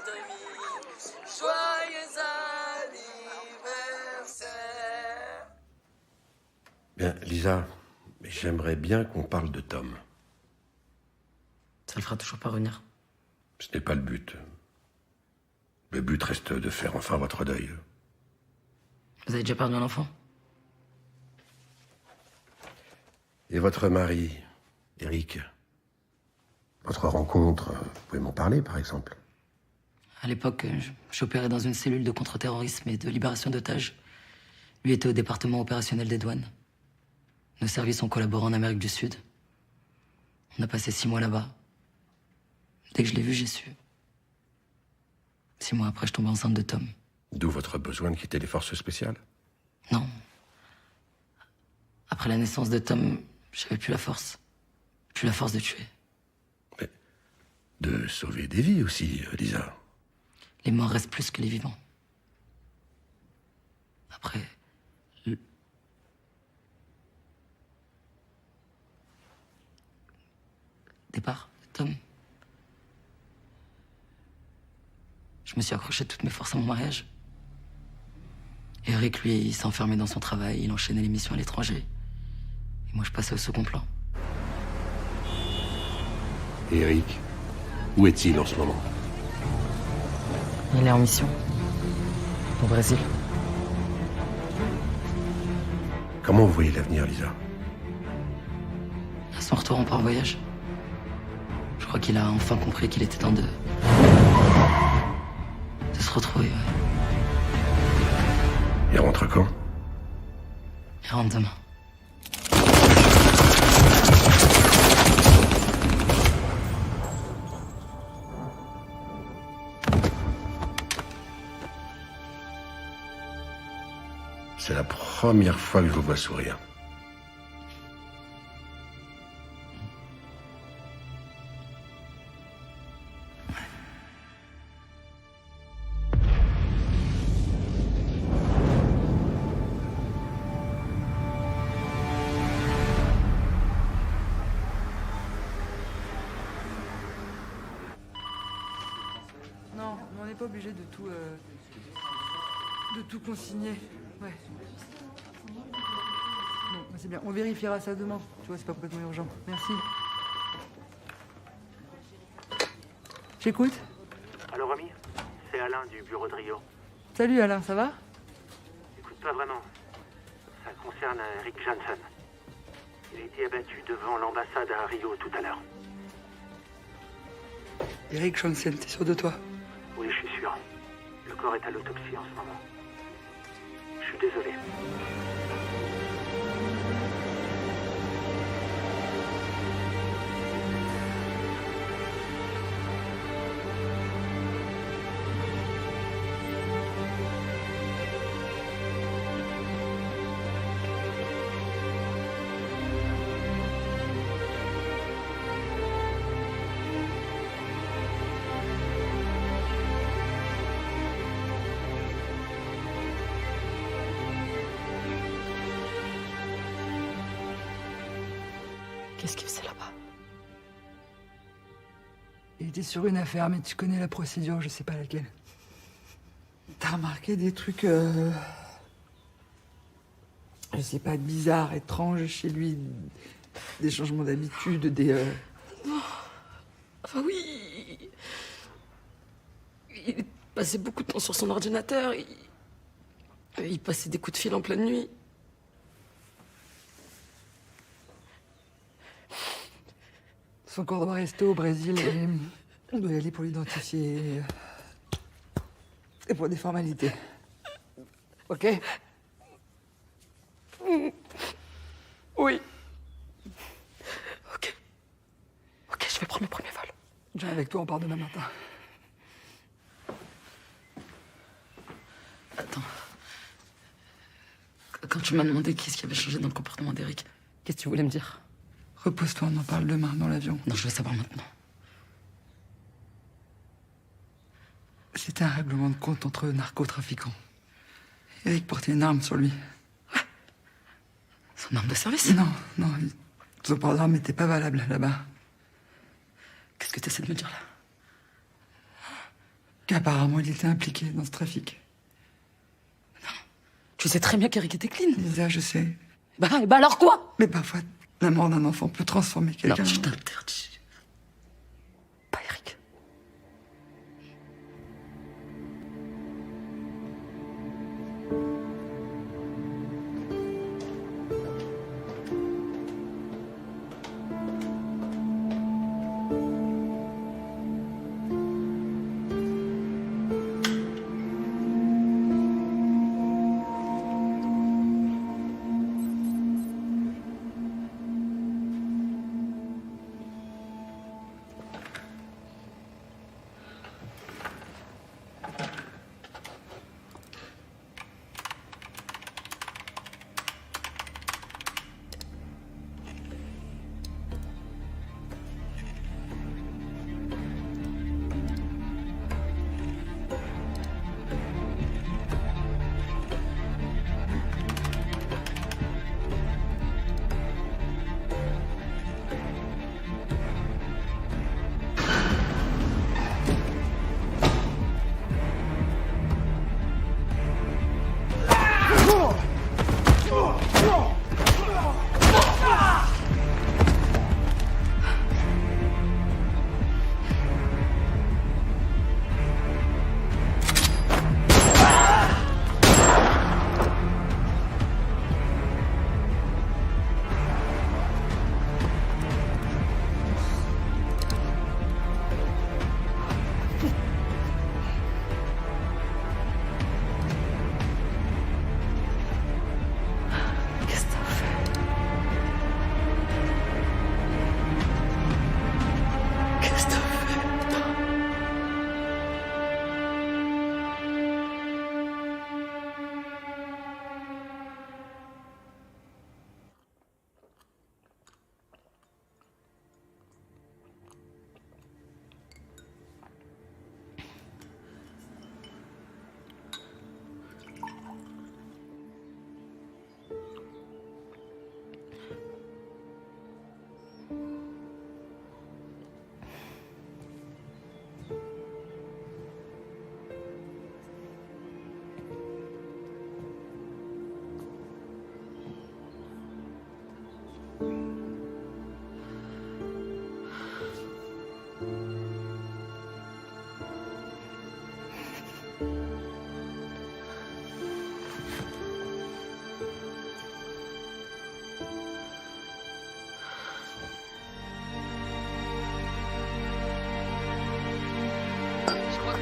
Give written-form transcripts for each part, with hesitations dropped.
demi. Joyeux anniversaire. Bien, Lisa, j'aimerais bien qu'on parle de Tom. Ça le fera toujours pas revenir. Ce n'est pas le but. Le but reste de faire enfin votre deuil. Vous avez déjà perdu un enfant? Et votre mari, Eric, votre rencontre, vous pouvez m'en parler, par exemple? À l'époque, j'opérais dans une cellule de contre-terrorisme et de libération d'otages. Lui était au département opérationnel des douanes. Nos services ont collaboré en Amérique du Sud. On a passé 6 mois là-bas. Dès que je l'ai vu, j'ai su. 6 mois après, je tombais enceinte de Tom. D'où votre besoin de quitter les forces spéciales? Non. Après la naissance de Tom, j'avais plus la force. Plus la force de tuer. Mais de sauver des vies aussi, Lisa. Les morts restent plus que les vivants. Après... Départ, Tom. Je me suis accroché de toutes mes forces à mon mariage. Eric, lui, il s'est enfermé dans son travail, il enchaînait les missions à l'étranger. Et moi, je passais au second plan. Et Eric, où est-il en ce moment? Il est en mission. Au Brésil. Comment vous voyez l'avenir, Lisa? À son retour, on part en voyage. Je crois qu'il a enfin compris qu'il était temps de se retrouver, ouais. Il rentre quand? Il rentre demain. C'est la première fois que je vous vois sourire. Non, on n'est pas obligé de tout consigner. Ouais. Bon, c'est bien. On vérifiera ça demain. Tu vois, c'est pas complètement urgent. Merci. J'écoute. Allô, Romy? C'est Alain du bureau de Rio. Salut Alain, ça va? Écoute, pas vraiment. Ça concerne Rick Johnson. Il a été abattu devant l'ambassade à Rio tout à l'heure. Eric Johnson, t'es sûr de toi? Oui, je suis sûr. Le corps est à l'autopsie en ce moment. Je suis désolé. Qu'est-ce qu'il faisait là-bas? Il était sur une affaire, mais tu connais la procédure, je sais pas laquelle. T'as remarqué des trucs, je sais pas, bizarres, étranges chez lui, des changements d'habitude, des... Enfin oui. Il passait beaucoup de temps sur son ordinateur. Il passait des coups de fil en pleine nuit. Son corps doit rester au Brésil et on doit y aller pour l'identifier. Et pour des formalités. Ok? Oui. Ok. Ok, je vais prendre le premier vol. Je viens avec toi, on part demain matin. Attends. Quand tu m'as demandé qu'est-ce qui avait changé dans le comportement d'Eric, qu'est-ce que tu voulais me dire? Repose-toi, on en parle demain dans l'avion. Non, je veux savoir maintenant. C'était un règlement de compte entre narcotrafiquants. Eric portait une arme sur lui. Son arme de service? Non, non, son port d'arme n'était pas valable là-bas. Qu'est-ce que tu essaies de me dire là? qu'apparemment il était impliqué dans ce trafic. Tu sais très bien qu'Eric était clean. Lisa, je sais. Bah alors quoi? Mais parfois, la mort d'un enfant peut transformer quelqu'un. Non, je t'interdis. Pas Eric.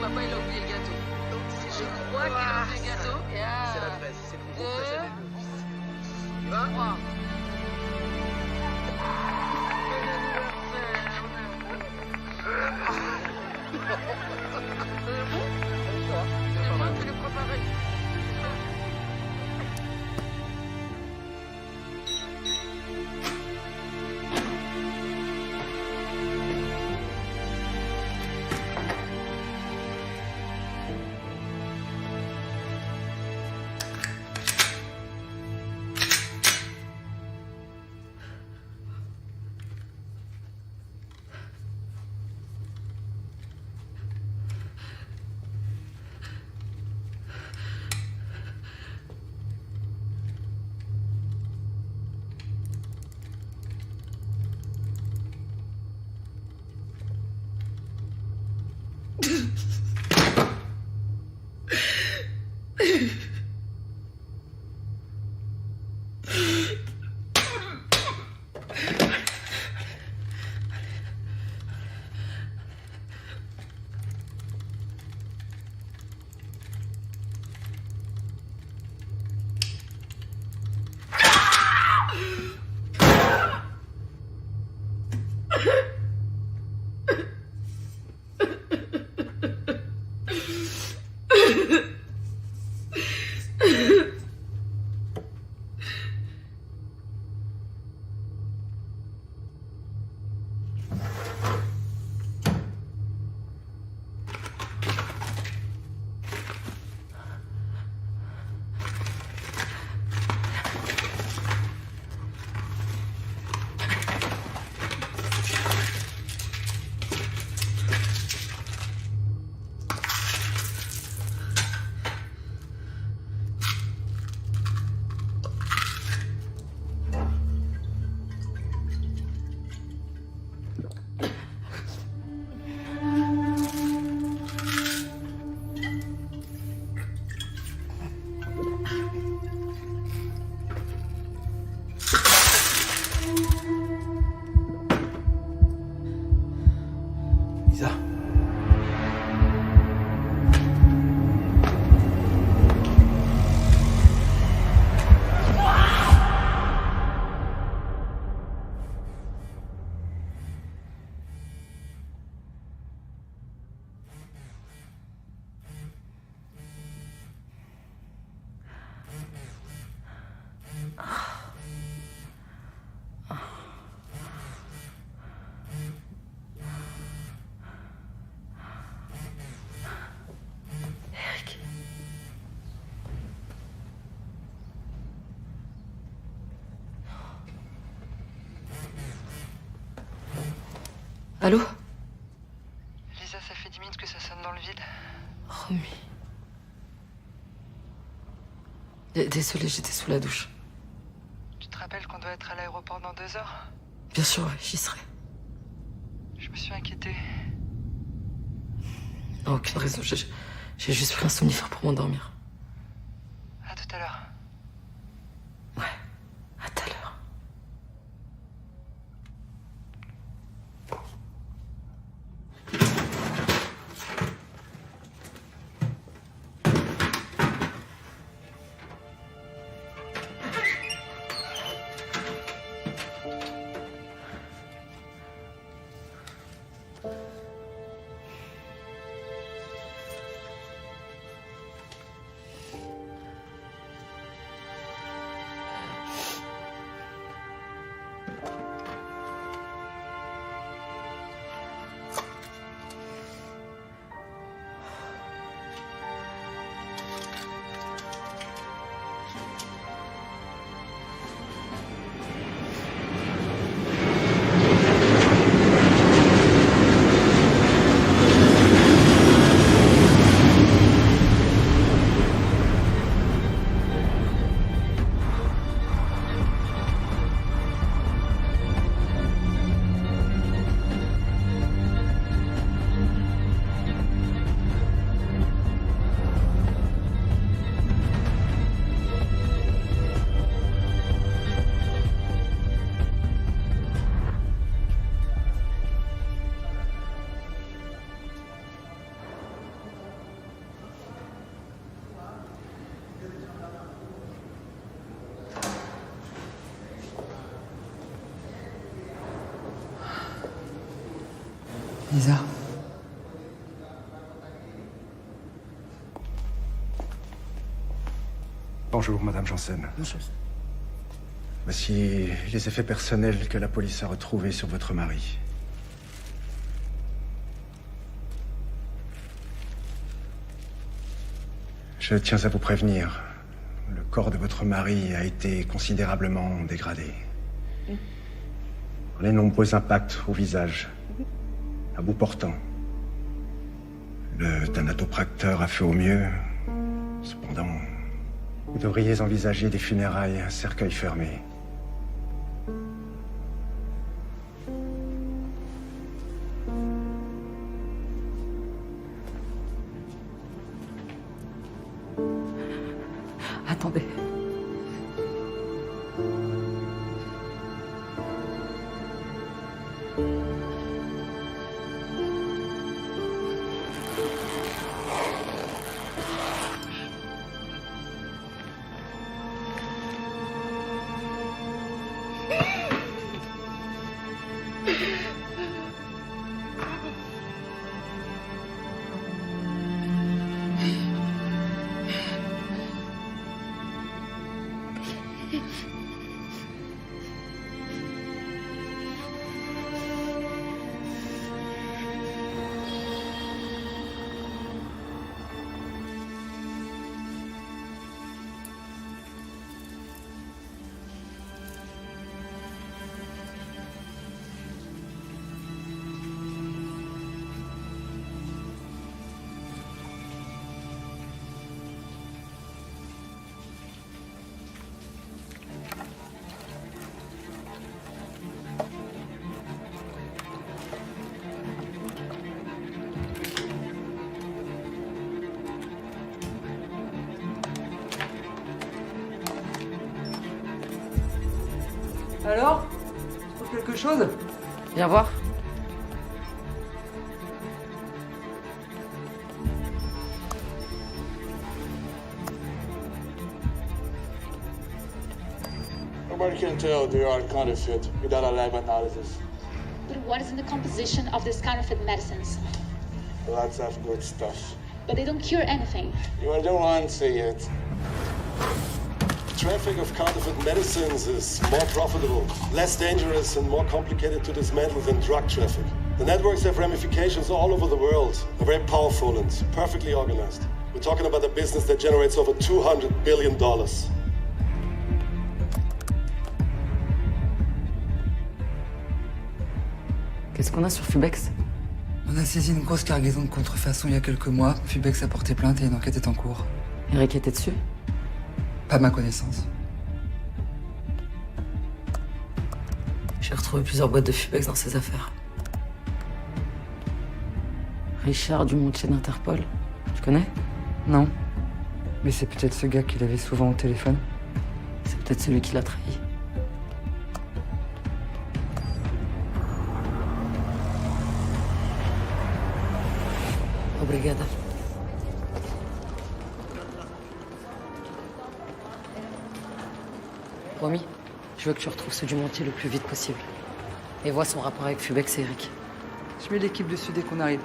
Papa, il a oublié le gâteau. Je crois qu'il a oublié le gâteau. C'est la 13, c'est le plus gros que jamais vu. Tu vas 3. C'est moi qui l'ai préparé. Allô? Lisa, ça fait 10 minutes que ça sonne dans le vide. Romy. Désolée, j'étais sous la douche. Tu te rappelles qu'on doit être à l'aéroport dans 2 heures? Bien sûr, ouais, j'y serai. Je me suis inquiétée. Non, aucune raison, j'ai juste pris un somnifère pour m'endormir. À tout à l'heure. Ouais, à tout à l'heure. Lisa. Bonjour, Madame Janssen. Bonjour. Voici les effets personnels que la police a retrouvés sur votre mari. Je tiens à vous prévenir. Le corps de votre mari a été considérablement dégradé. Les nombreux impacts au visage, à bout portant. Le thanatopracteur a fait au mieux. Cependant, vous devriez envisager des funérailles à cercueil fermé. Attendez. Alors? Tu trouves quelque chose? Viens voir. Nobody can tell they are counterfeit without a lab analysis. But what is in the composition of these counterfeit medicines? Lots of good stuff. But they don't cure anything. You are the one, say it. Traffic of counterfeit medicines is more profitable, less dangerous, and more complicated to dismantle than drug traffic. The networks have ramifications all over the world. They're very powerful and perfectly organized. We're talking about a business that generates over $200 billion. Qu'est-ce qu'on a sur Fubex? On a saisi une grosse cargaison de contrefaçon il y a quelques mois. Fubex a porté plainte et une enquête est en cours. Eric était dessus? Pas à ma connaissance. J'ai retrouvé plusieurs boîtes de Fubex dans ses affaires. Richard Dumontier d'Interpol. Tu connais? Non. Mais c'est peut-être ce gars qu'il avait souvent au téléphone. C'est peut-être celui qui l'a trahi. Obrigada. Promis, je veux que tu retrouves ce Dumontier le plus vite possible. Et vois son rapport avec Fubex et Eric. Je mets l'équipe dessus dès qu'on arrive.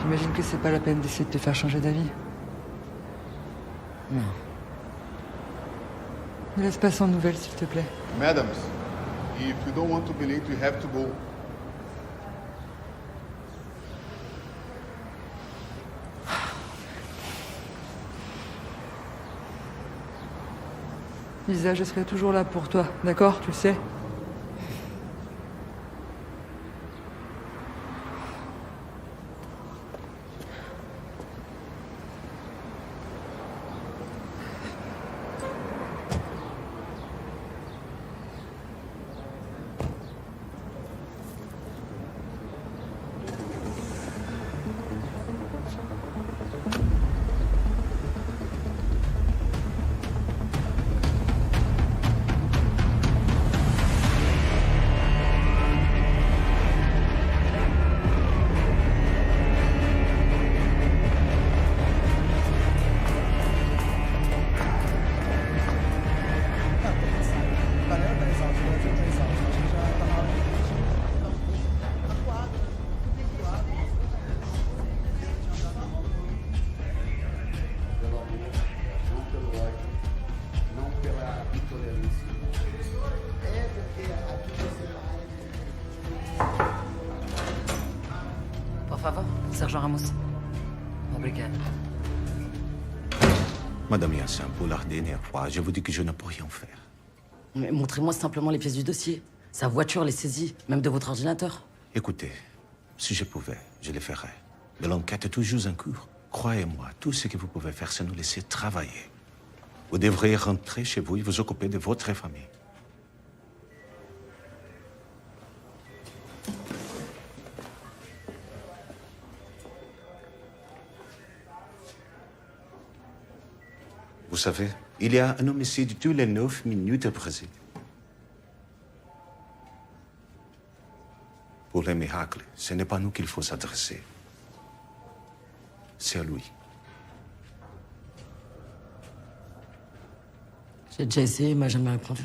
J'imagine que c'est pas la peine d'essayer de te faire changer d'avis. Non. Ne laisse pas sans nouvelles, s'il te plaît. Madams, if you don't want to be late, you have to go. Lisa, je serai toujours là pour toi, d'accord? Tu le sais? Por favor, Sergent Ramos. Obrigado. Madame Yassin, pour la dernière fois, je vous dis que je ne peux rien faire. Mais montrez-moi simplement les pièces du dossier. Sa voiture, les saisies, même de votre ordinateur. Écoutez, si je pouvais, je le ferais. Mais l'enquête est toujours en cours. Croyez-moi, tout ce que vous pouvez faire, c'est nous laisser travailler. Vous devriez rentrer chez vous et vous occuper de votre famille. Vous savez, il y a un homicide tous les 9 minutes au Brésil. Pour les miracles, ce n'est pas nous qu'il faut s'adresser. C'est à lui. J'ai déjà essayé, il m'a jamais répondu.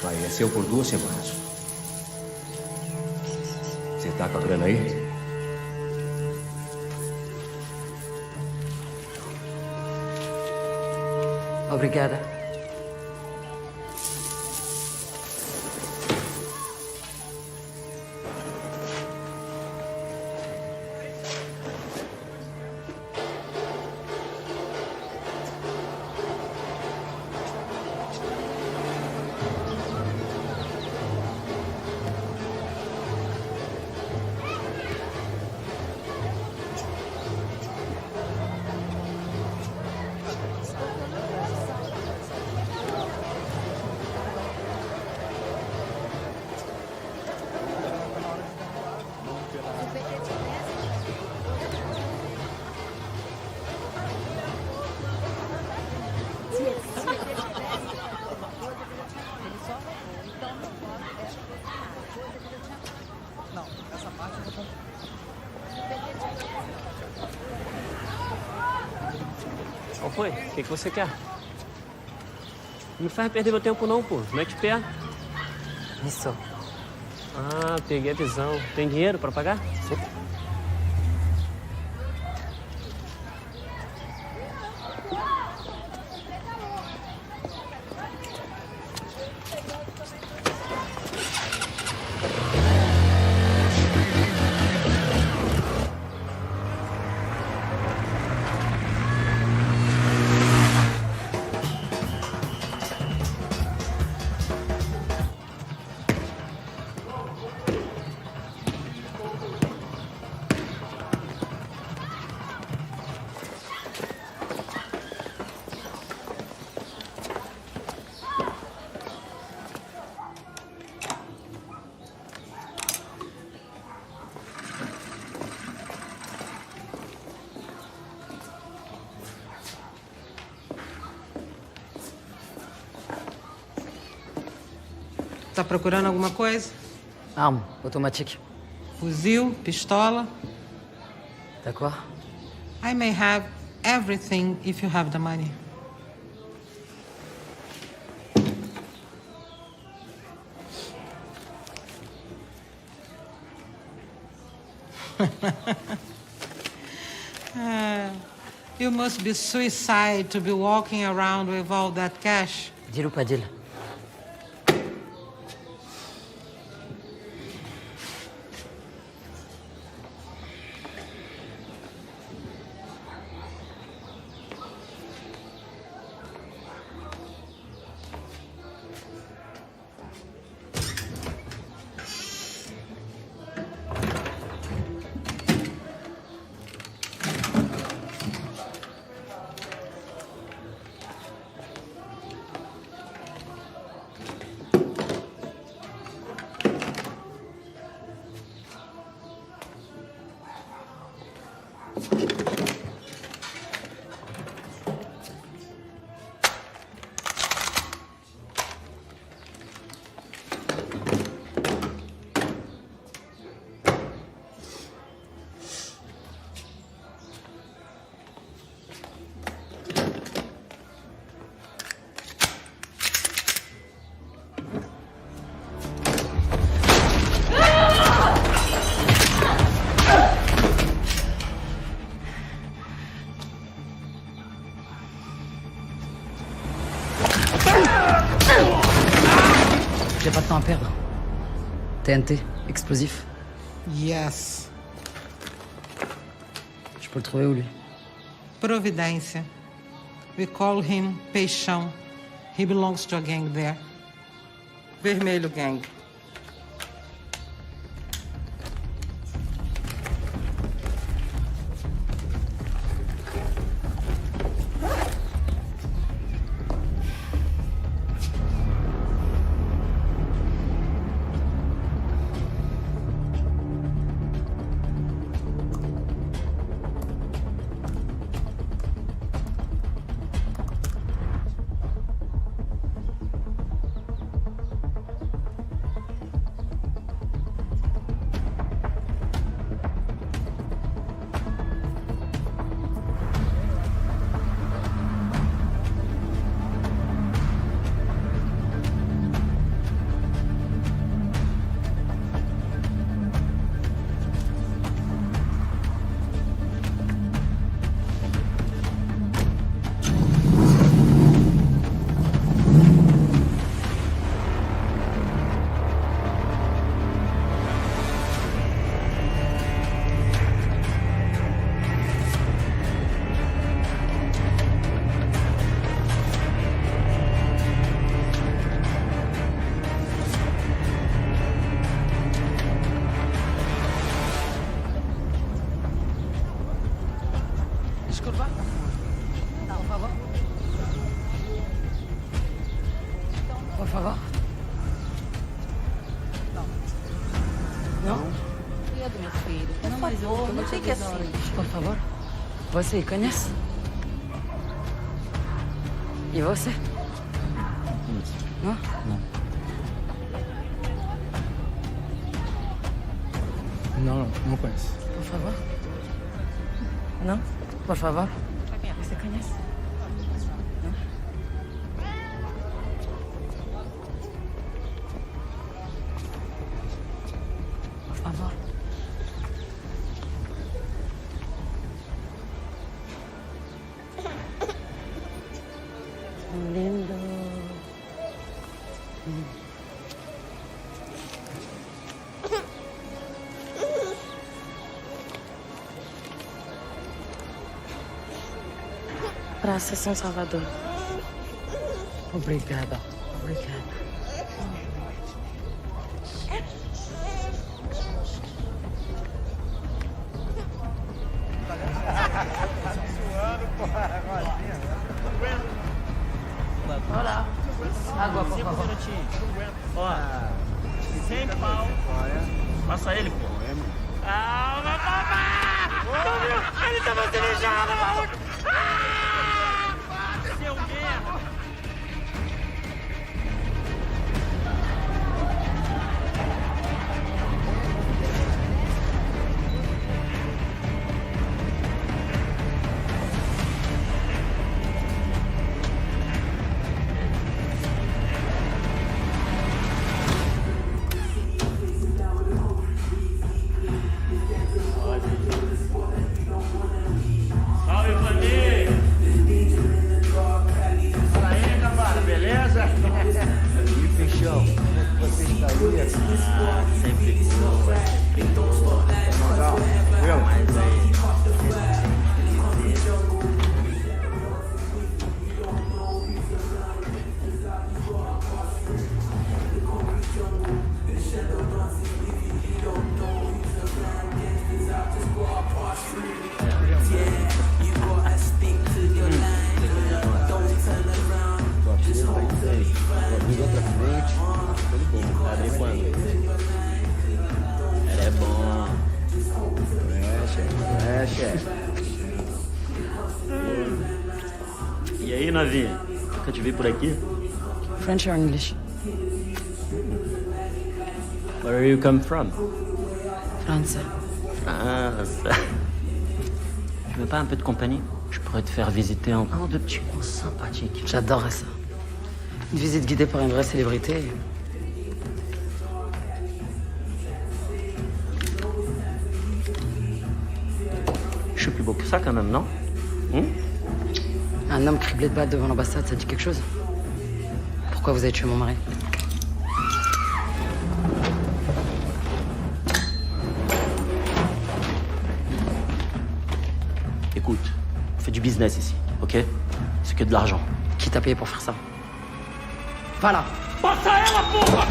Vai, é seu por 2 semanas. Você tá com a grana aí? Obrigada. foi? O que você quer? Não me faz perder meu tempo não, pô. Mete o pé. Isso. Ah, peguei a visão. Tem dinheiro pra pagar? Sim. Tá procurando alguma coisa? Arme automatique. Fuzil, pistola? D'accord. I may have everything if you have the money. You must be suicide to be walking around with all that cash. Deal ou pas deal? J'ai pas de temps à perdre. TNT, explosif. Yes. Je peux le trouver où, lui? Providência. We call him Peixão. He belongs to a gang there. Vermelho Gang. Disculpa. Por favor. Por favor. Não? Pedro, meu filho, por favor, não fique assim. Por favor. Você conhece? E você? Não? Não. Não, não conheço. Por favor. Não? Por favor. Você conhece? Au revoir. Lindo. Praça São Salvador. Obrigada. Obrigada. Olá. Água, por favor. Ó, 100 pau. Passa ele, pô. Ah, papá! Ele tava cerejando, maluco! Seu merda! Salve, família! Fala aí, cambada, beleza? E fechou. Você está aí? Sempre sou, Legal. Viu? mas aí. Abre quando? É bom. É, chefe. E aí, novinha? Nunca te vi por aqui? French or English? Where you come from? France. France. Tu veux pas un peu de compagnie? Je pourrais te faire visiter un ou deux petits coins sympathiques. J'adorerais ça. Une visite guidée par une vraie célébrité. Je suis plus beau que ça quand même, non? Un homme criblé de balles devant l'ambassade, ça dit quelque chose? Pourquoi vous avez tué mon mari? Écoute, on fait du business ici, ok? C'est que de l'argent. Qui t'a payé pour faire ça? Voilà. Passa ela, porra!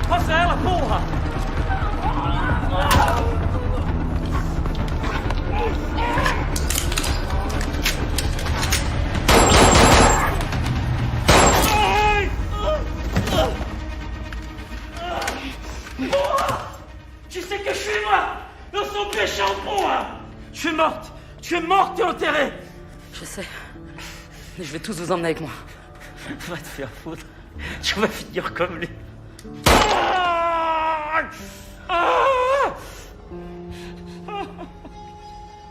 Passa ela, porra! Porra! Tu sais que je suis moi! Eu sou péchant, porra! Tu es morte! Tu es morte et enterrée! Je sais. Mais je vais tous vous emmener avec moi. Va te faire foutre. Tu vas finir comme lui.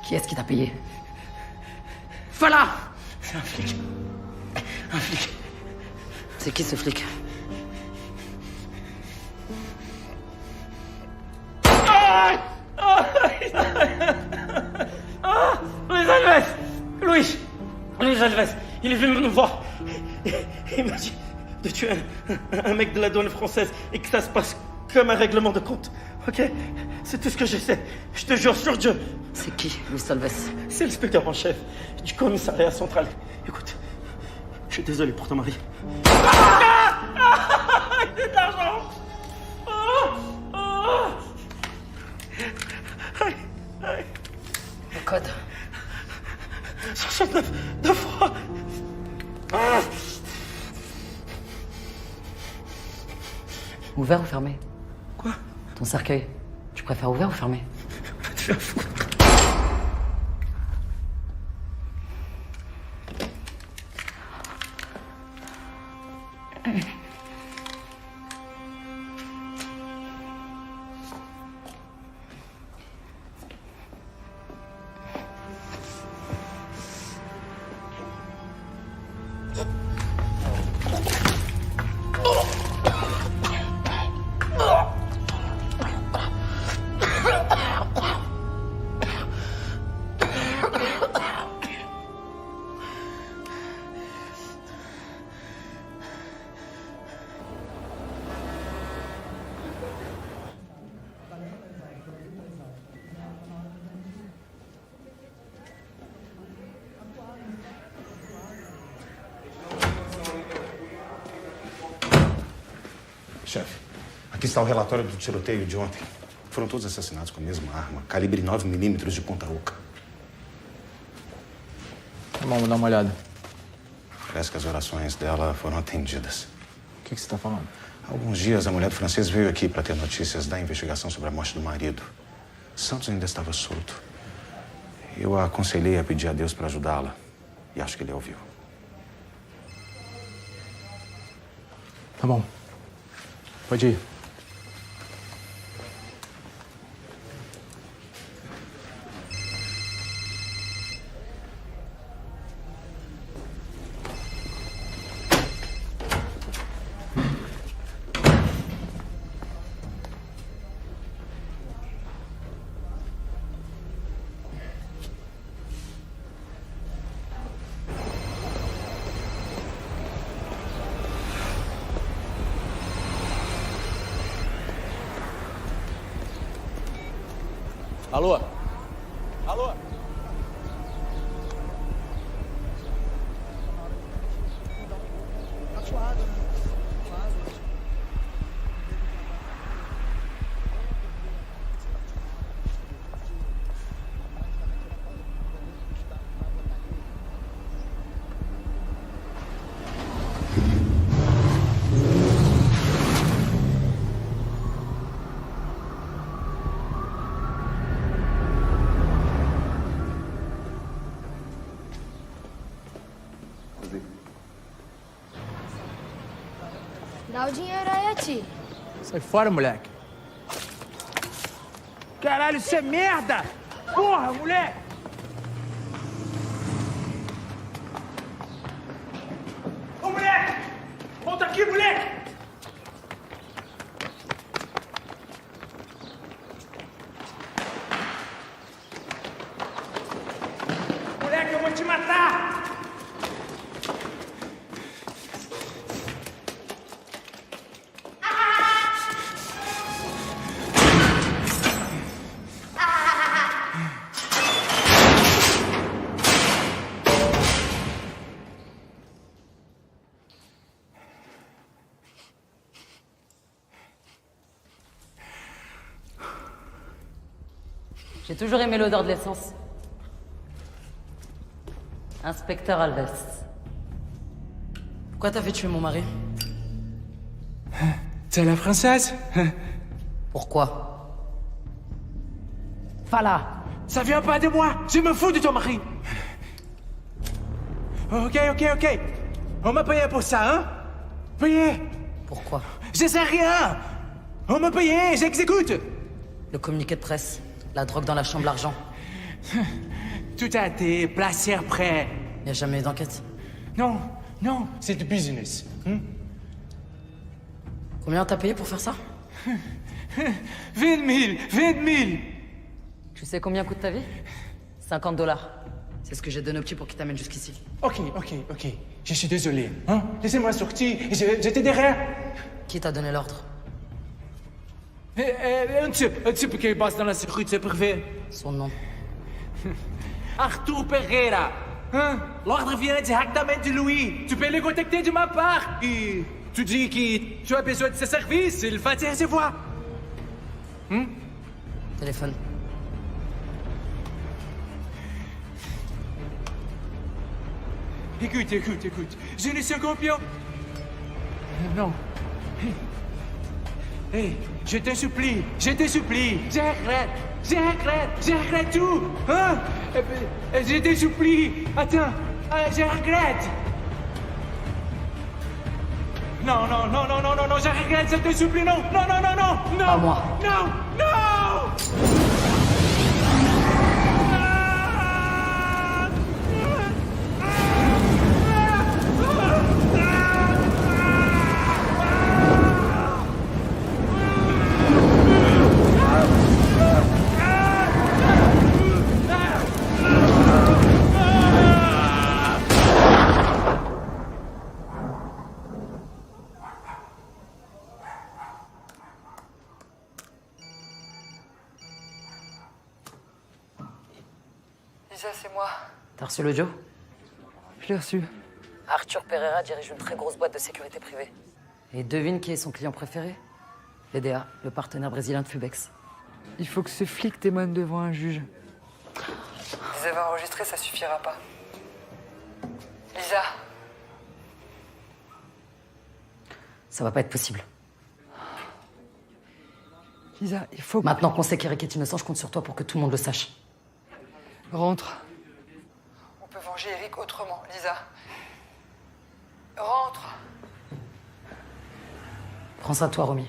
Qui est-ce qui t'a payé? Voilà! C'est un flic. Un flic. C'est qui ce flic? Luis Alves! Luis Alves! Il est venu nous voir. Il m'a dit de tuer un mec de la douane française et que ça se passe comme un règlement de compte. Ok? C'est tout ce que je sais. Je te jure sur Dieu. C'est qui, Luis Alves? C'est l'inspecteur en chef du commissariat central. Écoute, je suis désolé pour ton mari. Il est de l'argent! Le code. 69, 2 fois. Ouvert ou fermé? Quoi? Ton cercueil. Tu préfères ouvert ou fermé? Va te faire foutre. Chefe, aqui está o relatório do tiroteio de ontem. Foram todos assassinados com a mesma arma, calibre 9mm de ponta oca. Vamos dar uma olhada. Parece que as orações dela foram atendidas. O que você está falando? Há alguns dias, a mulher do francês veio aqui para ter notícias da investigação sobre a morte do marido. Santos ainda estava solto. Eu a aconselhei a pedir a Deus para ajudá-la. E acho que ele ouviu. Tá bom. Pode ir. Alô? Alô? Tá suado, né? Dá o dinheiro aí a ti. Sai fora, moleque. Caralho, isso é merda! Porra, moleque! Ô, moleque! Volta aqui, moleque! Moleque, eu vou te matar! J'ai toujours aimé l'odeur de l'essence. Inspecteur Alves. Pourquoi t'as fait tuer mon mari? C'est la française? Pourquoi? Fala! Ça vient pas de moi! Je me fous de ton mari! Ok. On m'a payé pour ça, hein? Payé! Pourquoi? Je sais rien! On m'a payé, j'exécute! Le communiqué de presse. La drogue dans la chambre, l'argent. Tout a été placé après. Y a jamais eu d'enquête? Non, c'est du business. Combien t'as payé pour faire ça? 20 000! Tu sais combien coûte ta vie? 50 $. C'est ce que j'ai donné au petit pour qu'il t'amène jusqu'ici. Ok. Je suis désolé. Hein? Laissez-moi sortir, j'étais derrière. Qui t'a donné l'ordre? Un type qui passe dans la sécurité privée. Son nom? Arthur Pereira. Hein? L'ordre vient directement de lui. Tu peux le contacter de ma part. Et tu dis que tu as besoin de ses services, il va te recevoir. Téléphone. Écoute. Je ne suis qu'un pion. Non. Hey, je te supplie, j'arrête tout, hein? Je te supplie, attends, je regrette. Non, je regrette, je te supplie, non. Pas moi. Non. Lisa, c'est moi. T'as reçu l'audio? Je l'ai reçu. Arthur Pereira dirige une très grosse boîte de sécurité privée. Et devine qui est son client préféré? VDA, le partenaire brésilien de Fubex. Il faut que ce flic témoigne devant un juge. Les avoir enregistrés, ça suffira pas. Lisa. Ça va pas être possible. Lisa, il faut... Maintenant qu'on sait qu'Eric est innocent, je compte sur toi pour que tout le monde le sache. Rentre. On peut venger Eric autrement, Lisa. Rentre. Prends ça toi, Romy.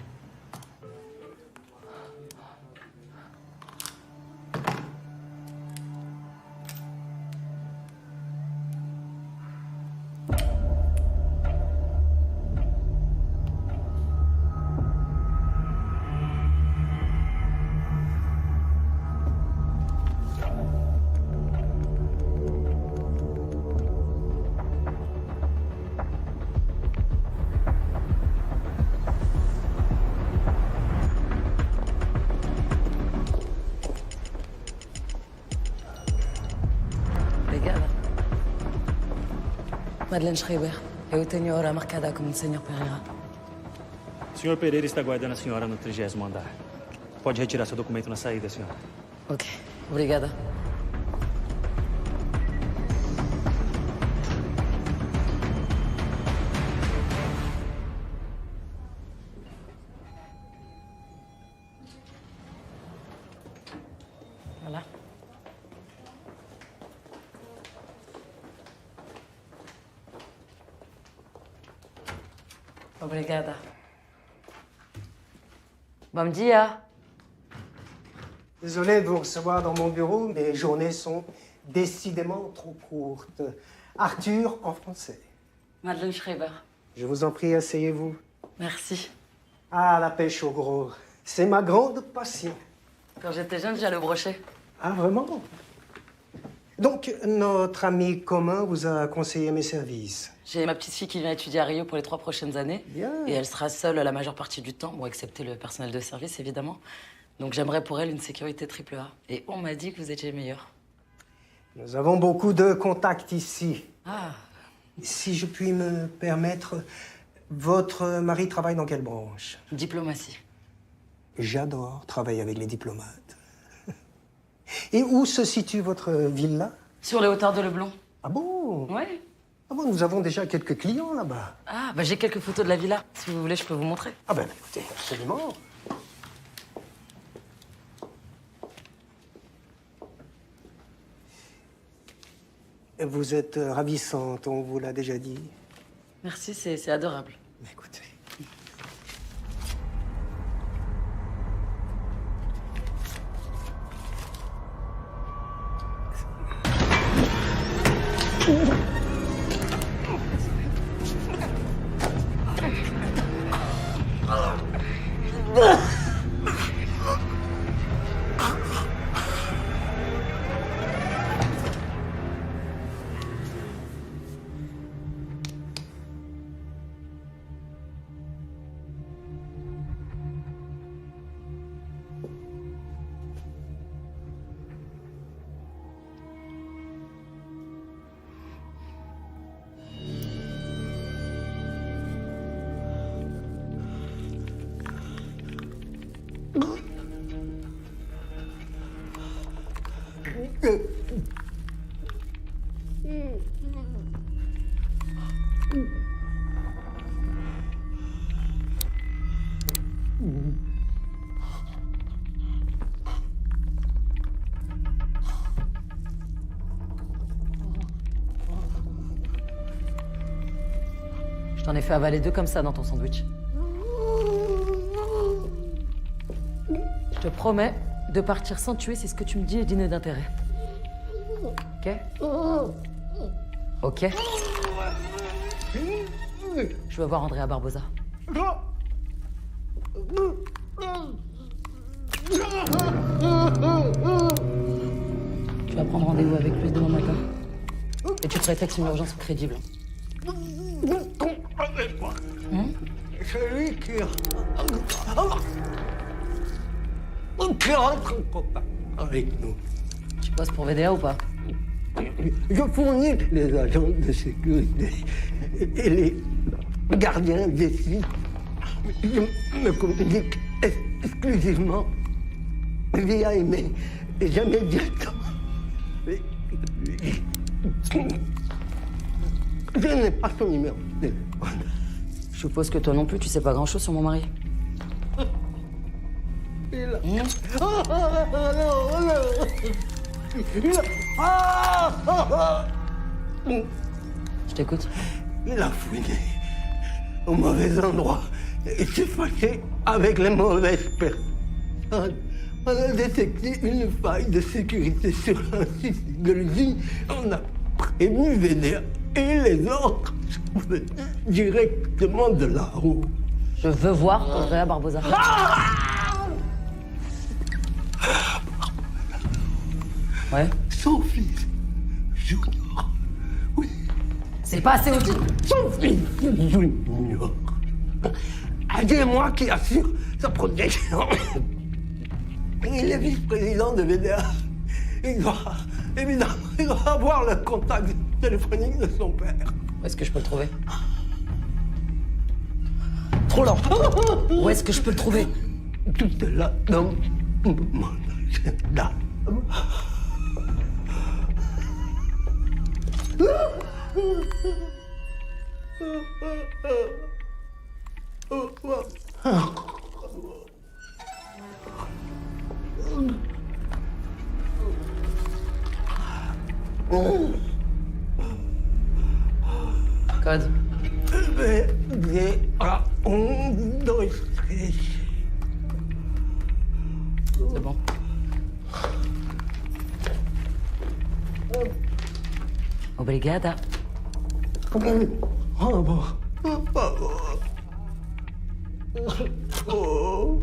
Madeleine Schreiber. Eu tenho hora marcada com o Sr. Pereira. O Sr. Pereira está aguardando a senhora no 30º andar. Pode retirar seu documento na saída, senhora. Ok, obrigada. Voilà. Obrigada. Bom dia. Désolé de vous recevoir dans mon bureau, mes journées sont décidément trop courtes. Arthur en français. Madeleine Schreiber. Je vous en prie, asseyez-vous. Merci. Ah, la pêche au gros, c'est ma grande passion. Quand j'étais jeune, j'allais au brochet. Ah, vraiment? Donc, notre ami commun vous a conseillé mes services. J'ai ma petite fille qui vient étudier à Rio pour les 3 prochaines années. Bien. Et elle sera seule la majeure partie du temps, bon, excepté le personnel de service, évidemment. Donc j'aimerais pour elle une sécurité AAA. Et on m'a dit que vous étiez le meilleur. Nous avons beaucoup de contacts ici. Ah. Si je puis me permettre, votre mari travaille dans quelle branche? Diplomatie. J'adore travailler avec les diplomates. Et où se situe votre villa? Sur les hauteurs de Leblon. Ah bon? Ouais. Ah bon, nous avons déjà quelques clients là-bas. Ah, bah j'ai quelques photos de la villa. Si vous voulez, je peux vous montrer. Ah ben écoutez, absolument. Vous êtes ravissante, on vous l'a déjà dit. Merci, c'est adorable. Écoutez. Je t'en ai fait avaler 2 comme ça dans ton sandwich. Je te promets de partir sans tuer si ce que tu me dis est digne d'intérêt. Ok? Ok? Je veux voir Andrea Barbosa. Tu vas prendre rendez-vous avec lui demain matin. Et tu prétextes une urgence crédible. Celui qui rentre en contact avec nous. Tu bosses pour VDA ou pas? Je fournis les agents de sécurité et les gardiens des sites. Je me communique exclusivement via email et jamais directement. Je n'ai pas son numéro de téléphone. Je suppose que toi non plus, tu sais pas grand-chose sur mon mari. Je t'écoute. Il a fouillé au mauvais endroit et s'est fâché avec les mauvaises personnes. On a détecté une faille de sécurité sur un site de l'usine. On a prévenu VDA et les autres directement de la roue. Je veux voir Andrea Barbosa. Ouais. Son fils, Junior. Oui. C'est pas assez audible. Son fils, Junior. C'est moi qui assure sa protection. Il est vice-président de VDA. Il doit, évidemment, il doit avoir le contact téléphonique de son père. Où est-ce que je peux le trouver? Trop lent. Où est-ce que je peux le trouver? Tout est là dans mon agenda. Code. VDA 1, 2, 3. C'est bon. Obrigada. Oh bon. Oh.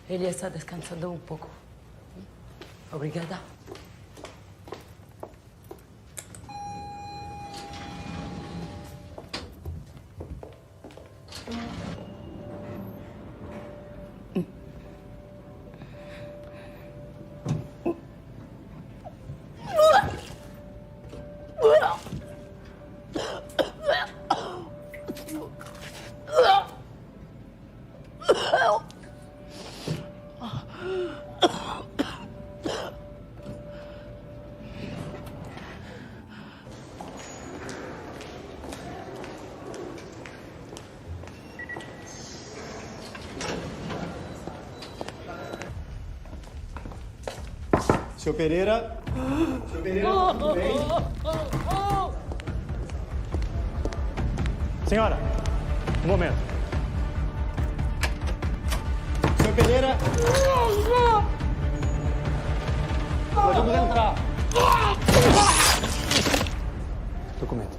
Ele está descansando un poco. Obrigada. Seu Pereira. Seu Pereira, tudo bem? Senhora, um momento. Seu Pereira. Podemos entrar. Documento.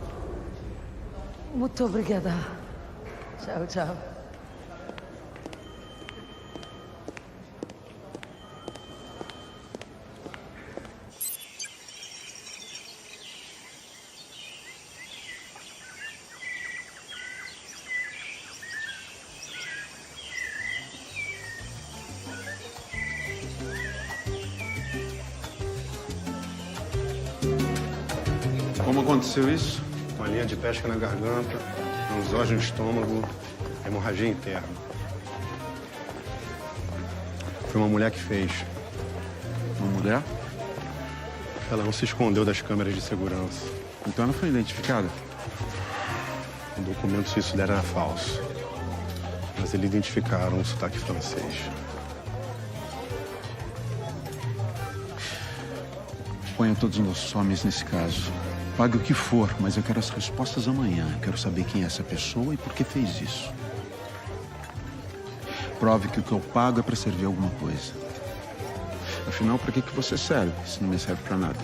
Muito obrigada. Tchau, tchau. Como aconteceu isso? Uma linha de pesca na garganta, uns órgãos no estômago. Hemorragia interna. Foi uma mulher que fez. Uma mulher? Ela não se escondeu das câmeras de segurança. Então ela foi identificada? O documento suíço dela era falso. Mas eles identificaram um sotaque francês. Ponha todos os nossos homens nesse caso. Pague o que for, mas eu quero as respostas amanhã. Eu quero saber quem é essa pessoa e por que fez isso. Prove que o que eu pago é para servir alguma coisa. Afinal, para que você serve, se não me serve para nada?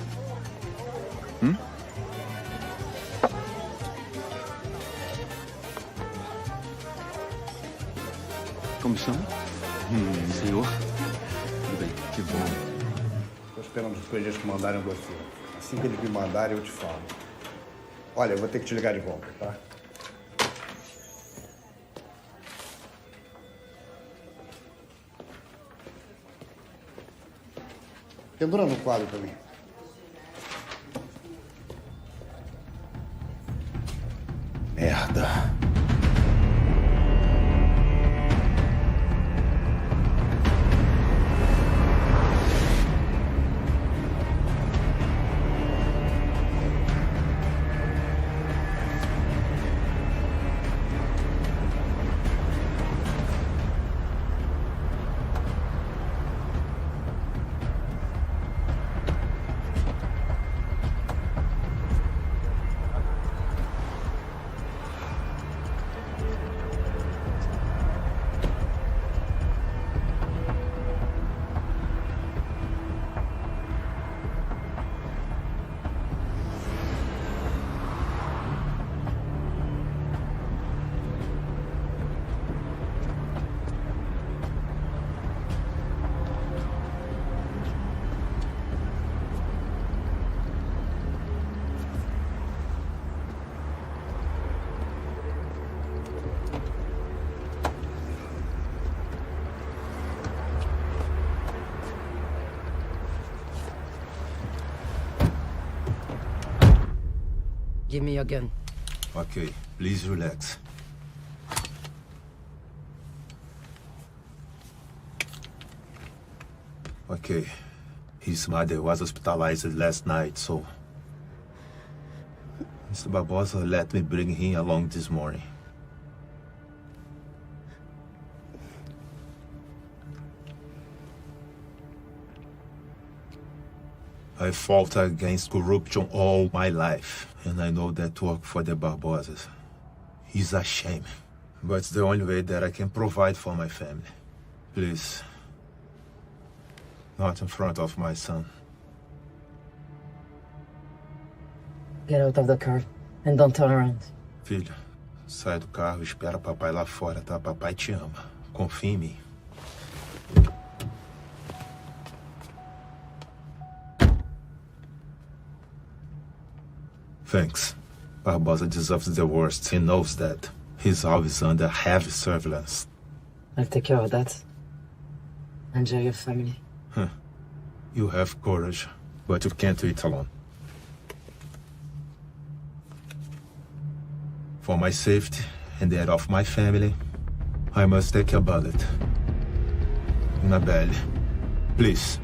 Comissão? Senhor? Tudo bem, que bom. Estou esperando os colegas que mandarem você. Assim que eles me mandarem, eu te falo. Olha, eu vou ter que te ligar de volta, tá? Pendura no quadro pra mim. Merda. Give me your gun. Okay, please relax. Okay. His mother was hospitalized last night, so Mr. Barbosa let me bring him along this morning. I fought against corruption all my life, and I know that work for the Barbosas is a shame. But it's the only way that I can provide for my family. Please, not in front of my son. Get out of the car and don't turn around. Filho, sai do carro e espera papai lá fora, tá? Papai te ama. Confia em mim. Thanks. Barbosa deserves the worst. He knows that. He's always under heavy surveillance. I'll take care of that. Enjoy your family. You have courage, but you can't do it alone. For my safety and that of my family, I must take a bullet. Annabelle, please.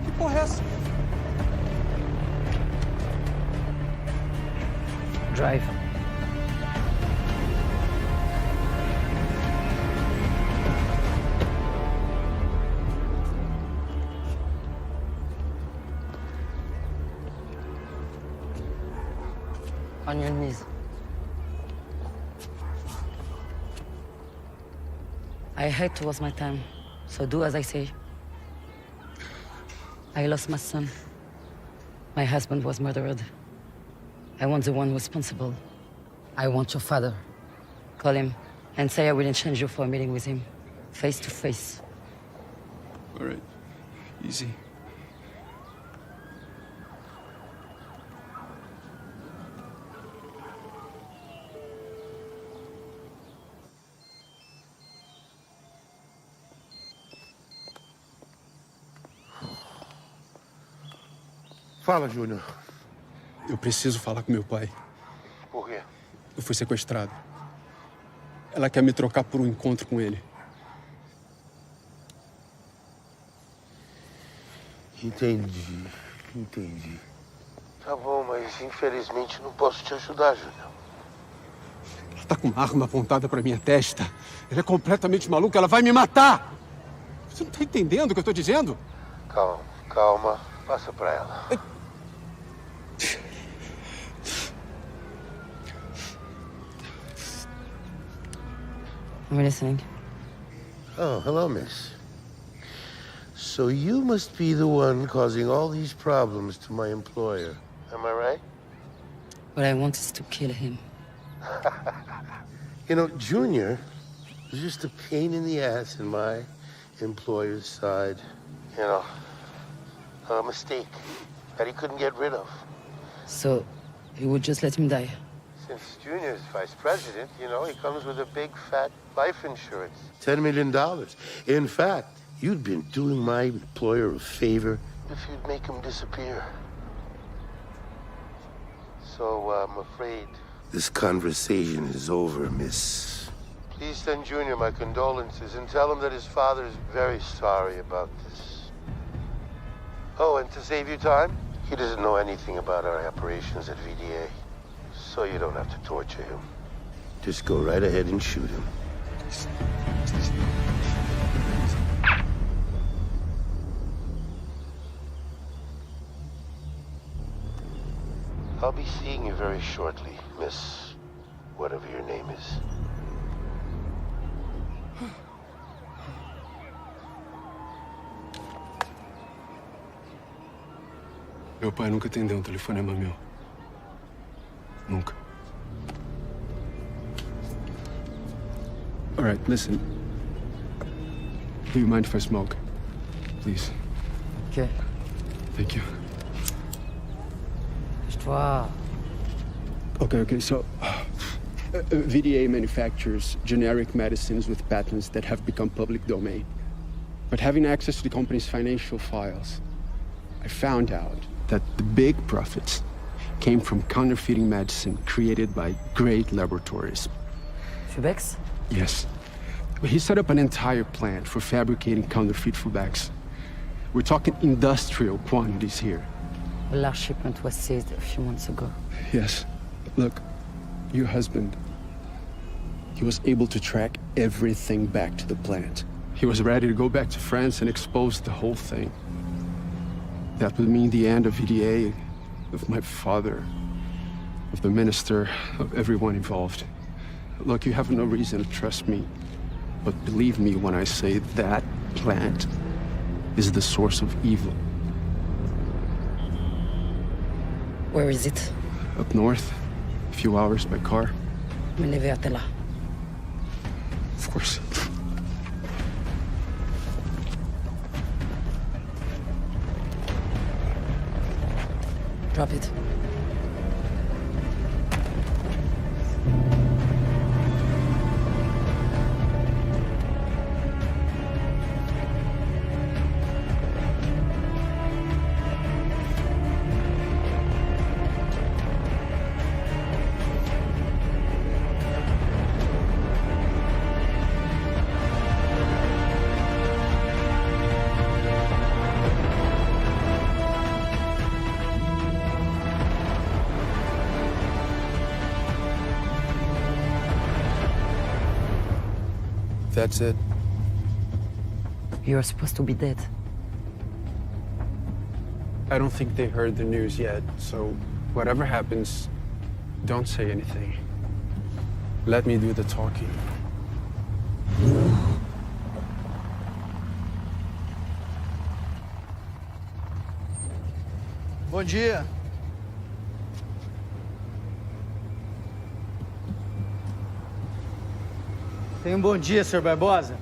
Que porra é essa? Drive. On your knees. I hate to waste my time, so do as I say. I lost my son. My husband was murdered. I want the one responsible. I want your father. Call him and say I will exchange you for a meeting with him. Face to face. All right. Easy. Fala, Júnior. Eu preciso falar com meu pai. Por quê? Eu fui sequestrado. Ela quer me trocar por um encontro com ele. Entendi. Tá bom, mas infelizmente não posso te ajudar, Júnior. Ela tá com uma arma apontada pra minha testa. Ela é completamente maluca, ela vai me matar! Você não tá entendendo o que eu tô dizendo? Calma. Passa pra ela. I'm listening. Oh, hello, miss. So you must be the one causing all these problems to my employer. Am I right? What I want is to kill him. You know, Junior was just a pain in the ass in my employer's side. You know, a mistake that he couldn't get rid of. So, you would just let him die? Since Junior's vice president, you know, he comes with a big, fat life insurance. $10 million. In fact, you'd been doing my employer a favor if you'd make him disappear. So, I'm afraid this conversation is over, miss. Please send Junior my condolences and tell him that his father is very sorry about this. Oh, and to save you time, he doesn't know anything about our operations at VDA. So you don't have to torture him. Just go right ahead and shoot him. I'll be seeing you very shortly, Miss whatever your name is. Meu pai nunca atendeu um telefonema meu. Nunca. All right, listen. Do you mind if I smoke? Please. Okay. Thank you. Wow. Okay, so VDA manufactures generic medicines with patents that have become public domain. But having access to the company's financial files, I found out that the big profits came from counterfeiting medicine created by great laboratories. Fubex? Yes. He set up an entire plant for fabricating counterfeit Fubex. We're talking industrial quantities here. A large shipment was seized a few months ago. Yes. Look, your husband, he was able to track everything back to the plant. He was ready to go back to France and expose the whole thing. That would mean the end of VDA, of my father, of the minister, of everyone involved. Look, you have no reason to trust me, but believe me when I say that plant is the source of evil. Where is it? Up north, a few hours by car. Me levei até lá. Of course. Drop it. That's it. You're supposed to be dead. I don't think they heard the news yet, so whatever happens, don't say anything. Let me do the talking. Bom dia. Tenha um bom dia, Sr. Barbosa.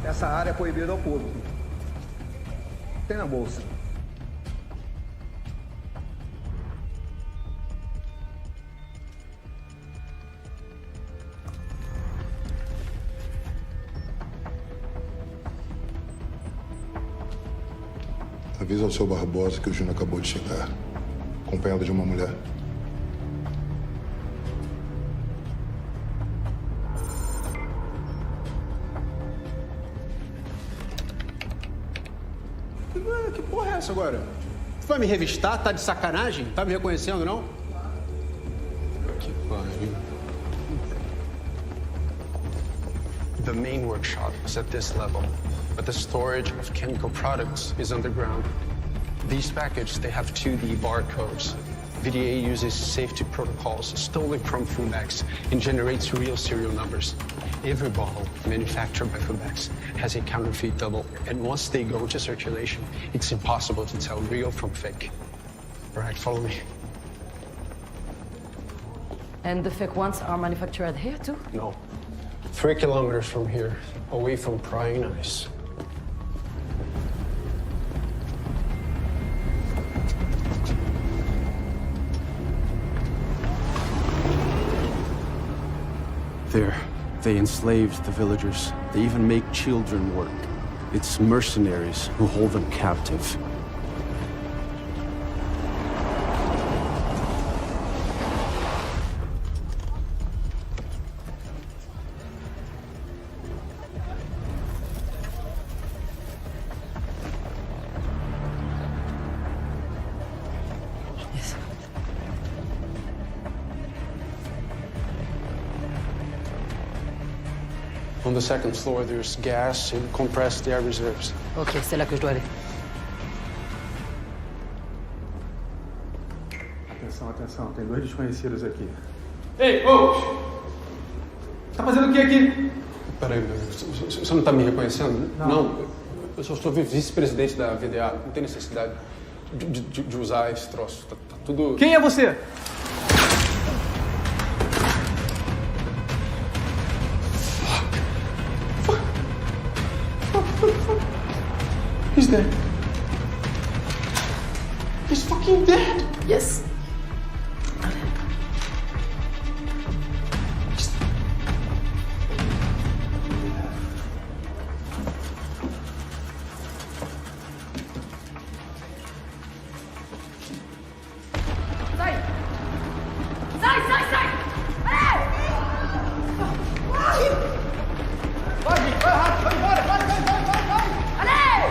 Essa área é proibida ao público. Tem na bolsa. Avisa ao seu Barbosa que o Júnior acabou de chegar, acompanhado de uma mulher. Que porra é essa agora? Tu vai me revistar? Tá de sacanagem? Tá me reconhecendo, não? Que pariu. The main workshop is at this level, but the storage of chemical products is underground. These packages, they have 2D barcodes. VDA uses safety protocols stolen from Fumex and generates real serial numbers. Every bottle manufactured by Fumex has a counterfeit double, and once they go into circulation, it's impossible to tell real from fake. All right, follow me. And the fake ones are manufactured here too? No. 3 kilometers from here, away from prying eyes. There, they enslaved the villagers. They even make children work. It's mercenaries who hold them captive. On the second floor, there's gas and compressed air reserves. Ok, c'est là que je dois aller. Atenção, atenção. Tem 2 desconhecidos aqui. Ei, ô! Tá fazendo o que aqui? Peraí, você não tá me reconhecendo? Não. Eu só sou vice-presidente da VDA. Não tem necessidade de usar esse troço. Tá tudo... Quem é você? He's dead. He's fucking dead. Yes. Sai! Sai, sai, sai! Vai, gente, vai rápido, vai embora, vai! Allez!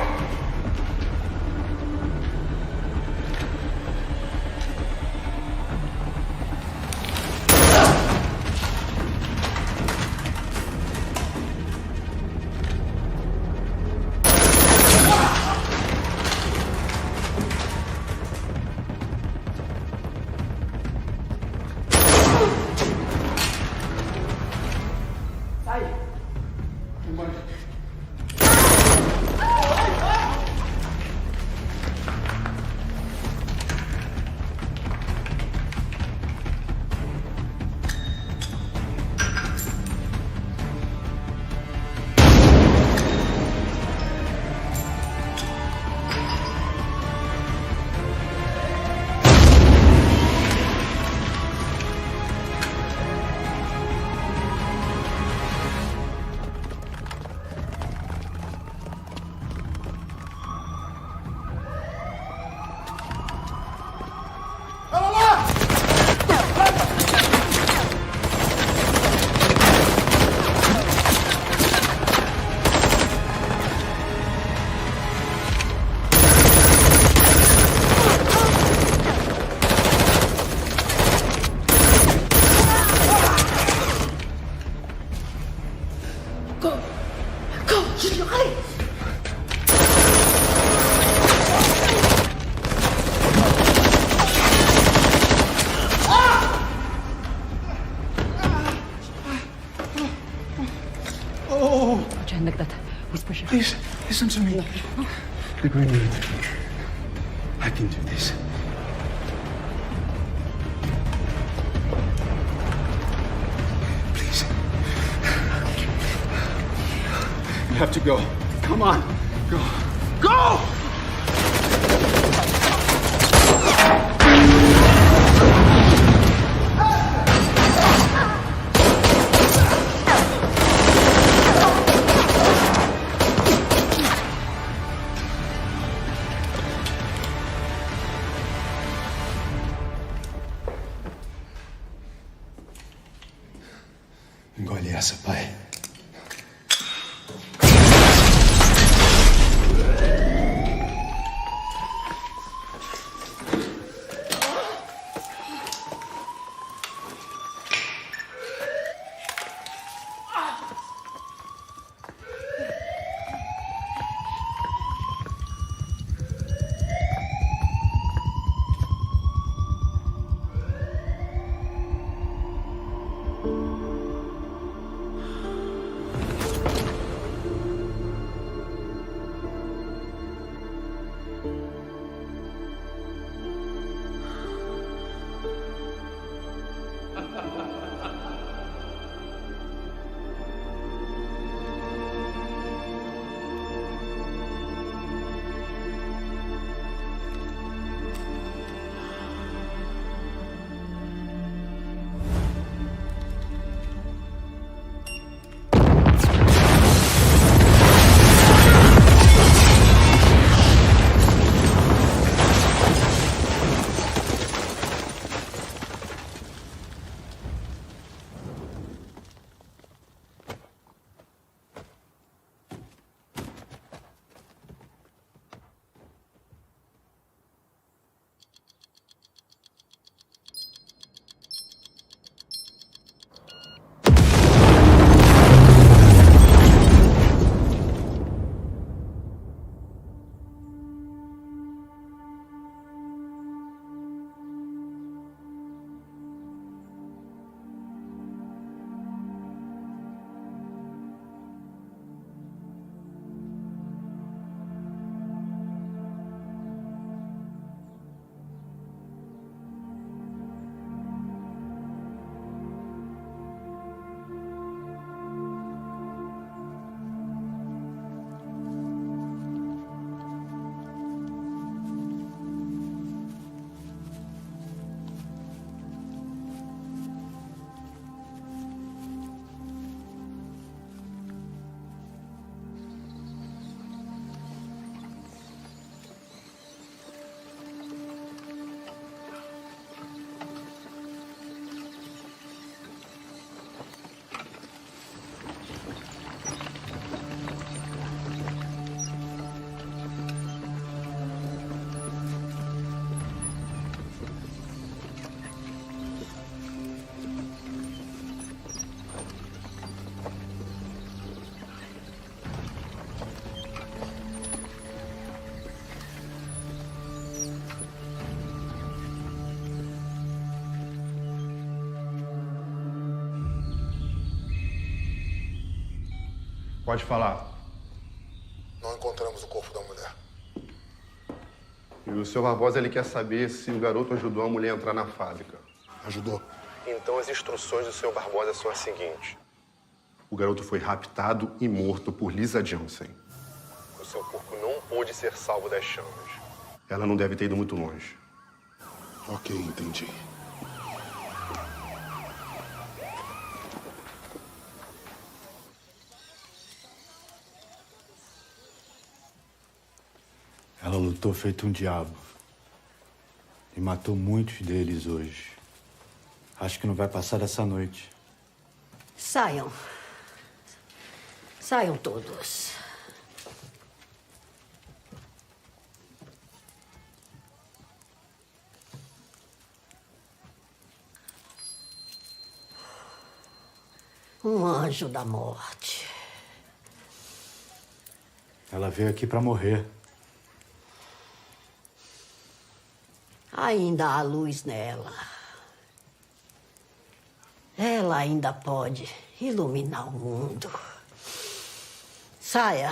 behind like that. Whisper here. Please, listen to me. The grenade. I can do this. Please. You have to go. Come on. Go. Go! Engole essa, pai. Pode falar. Não encontramos o corpo da mulher. E o Sr. Barbosa, ele quer saber se o garoto ajudou a mulher a entrar na fábrica. Ajudou. Então as instruções do Sr. Barbosa são as seguintes. O garoto foi raptado e morto por Lisa Jansen. O seu corpo não pôde ser salvo das chamas. Ela não deve ter ido muito longe. Ok, entendi. Ela lutou feito um diabo. E matou muitos deles hoje. Acho que não vai passar dessa noite. Saiam. Saiam todos. Um anjo da morte. Ela veio aqui pra morrer. Ainda há luz nela. Ela ainda pode iluminar o mundo. Saia.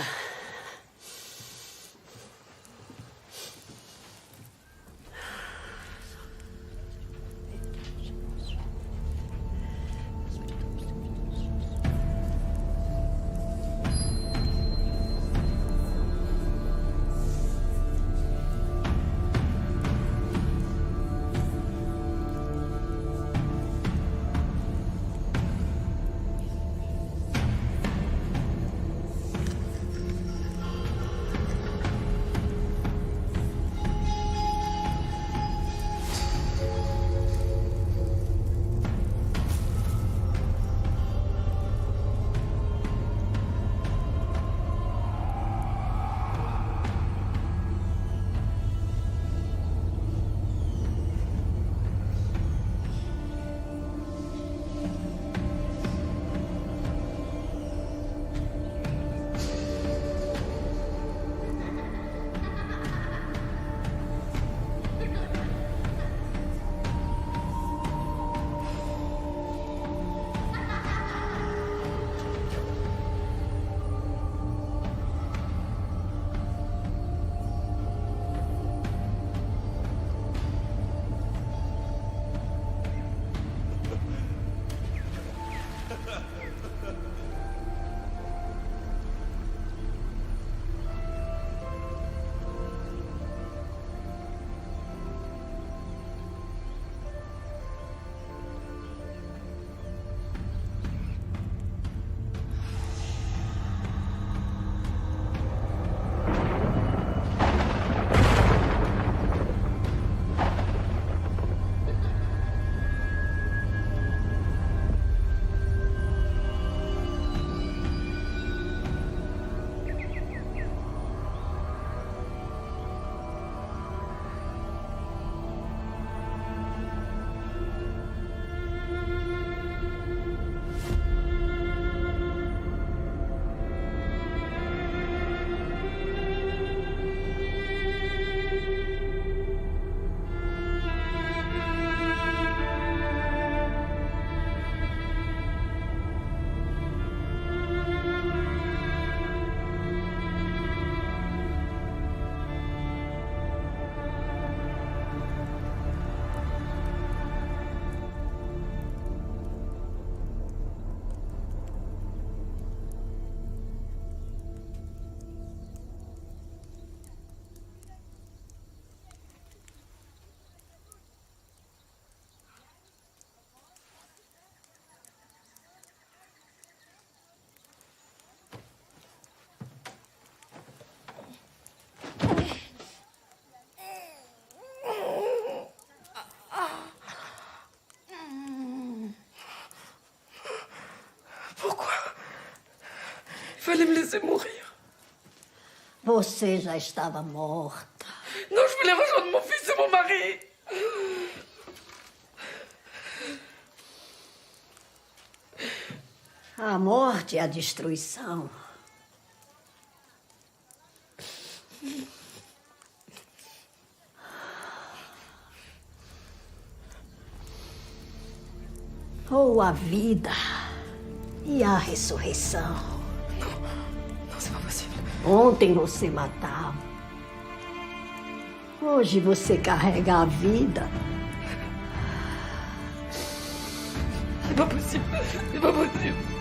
Fallait me laisser mourir. Você já estava morta. Non, je voulais rejoindre mon fils et mon mari. A morte e a destruição. Ou a vida e a ressurreição. Non, c'est pas possible. Ontem você matava. Hoje você carrega a vida. C'est pas possible. C'est pas possible.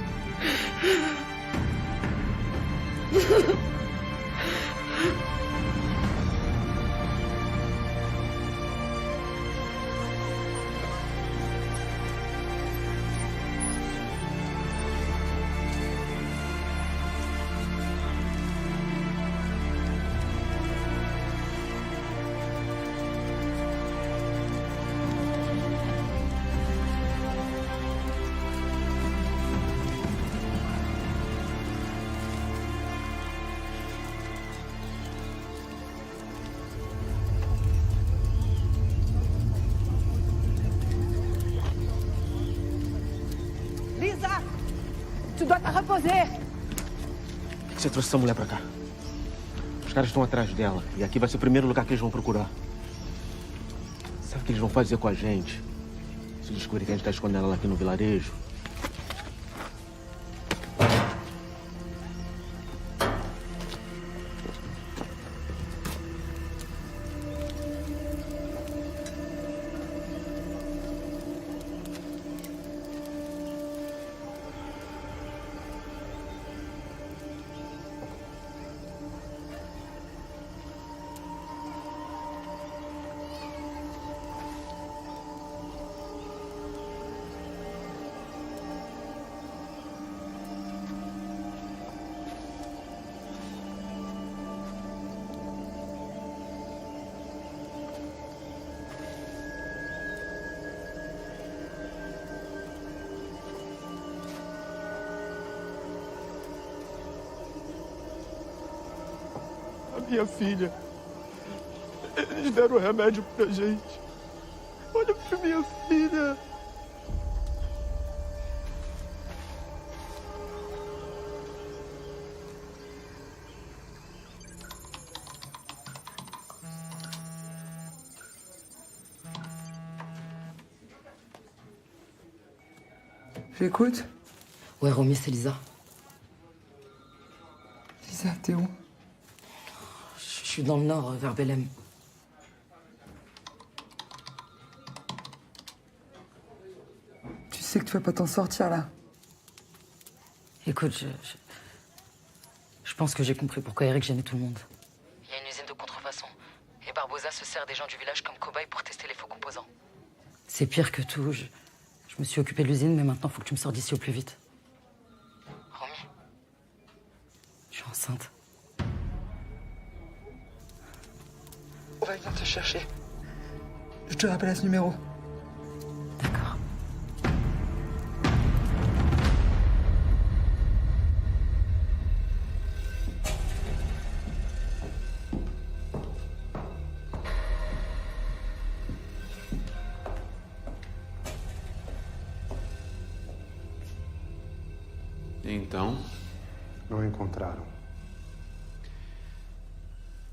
Lisa, tu dois te reposer. Por que você trouxe essa mulher pra cá? Os caras estão atrás dela. E aqui vai ser o primeiro lugar que eles vão procurar. Sabe o que eles vão fazer com a gente? Se descobrir que a gente tá escondendo ela aqui no vilarejo. minha filha. Eles deram remédio pra gente. Olha pra minha filha. J'écoute. Ouais, Romy, c'est Lisa. Lisa, t'es où? Je suis dans le nord, vers Belém. Tu sais que tu vas pas t'en sortir, là. Écoute, je pense que j'ai compris pourquoi Eric gênait tout le monde. Il y a une usine de contrefaçon. Et Barbosa se sert des gens du village comme cobayes pour tester les faux composants. C'est pire que tout. Je me suis occupé de l'usine, mais maintenant, faut que tu me sors d'ici au plus vite. Romy, je suis enceinte. On va venir te chercher. Je te rappelle à ce numéro. D'accord. Então, Não encontraram.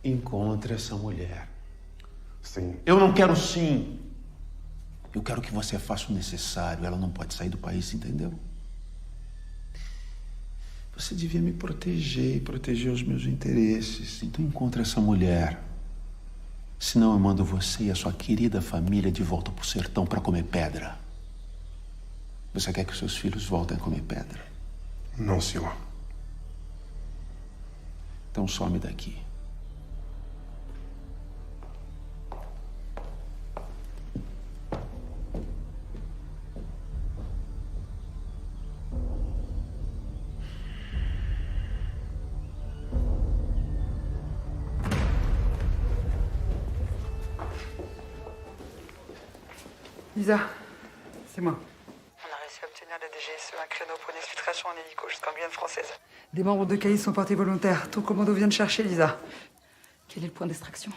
encontre essa mulher. Sim. Eu não quero sim. Eu quero que você faça o necessário. Ela não pode sair do país, entendeu? Você devia me proteger e proteger os meus interesses. Então encontre essa mulher. Senão eu mando você e a sua querida família de volta pro sertão para comer pedra. Você quer que os seus filhos voltem a comer pedra? Não, senhor. Então some daqui. Lisa, c'est moi. On a réussi à obtenir de la DGSE un créneau pour une exfiltration en hélico jusqu'en Guyane française. Des membres de CAI sont partis volontaires. Ton commando vient de chercher, Lisa. Quel est le point d'extraction?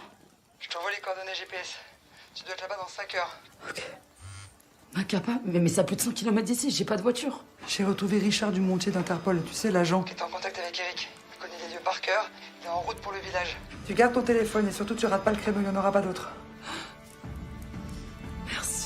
Je t'envoie les coordonnées GPS. Tu dois être là-bas dans 5 heures. Ok. Incapable? Mais c'est à plus de 100 km d'ici, j'ai pas de voiture. J'ai retrouvé Richard Dumontier d'Interpol, tu sais, l'agent. Qui est en contact avec Eric. Il connaît les lieux par cœur. Il est en route pour le village. Tu gardes ton téléphone et surtout tu rates pas le créneau, il n'y en aura pas d'autre. Merci.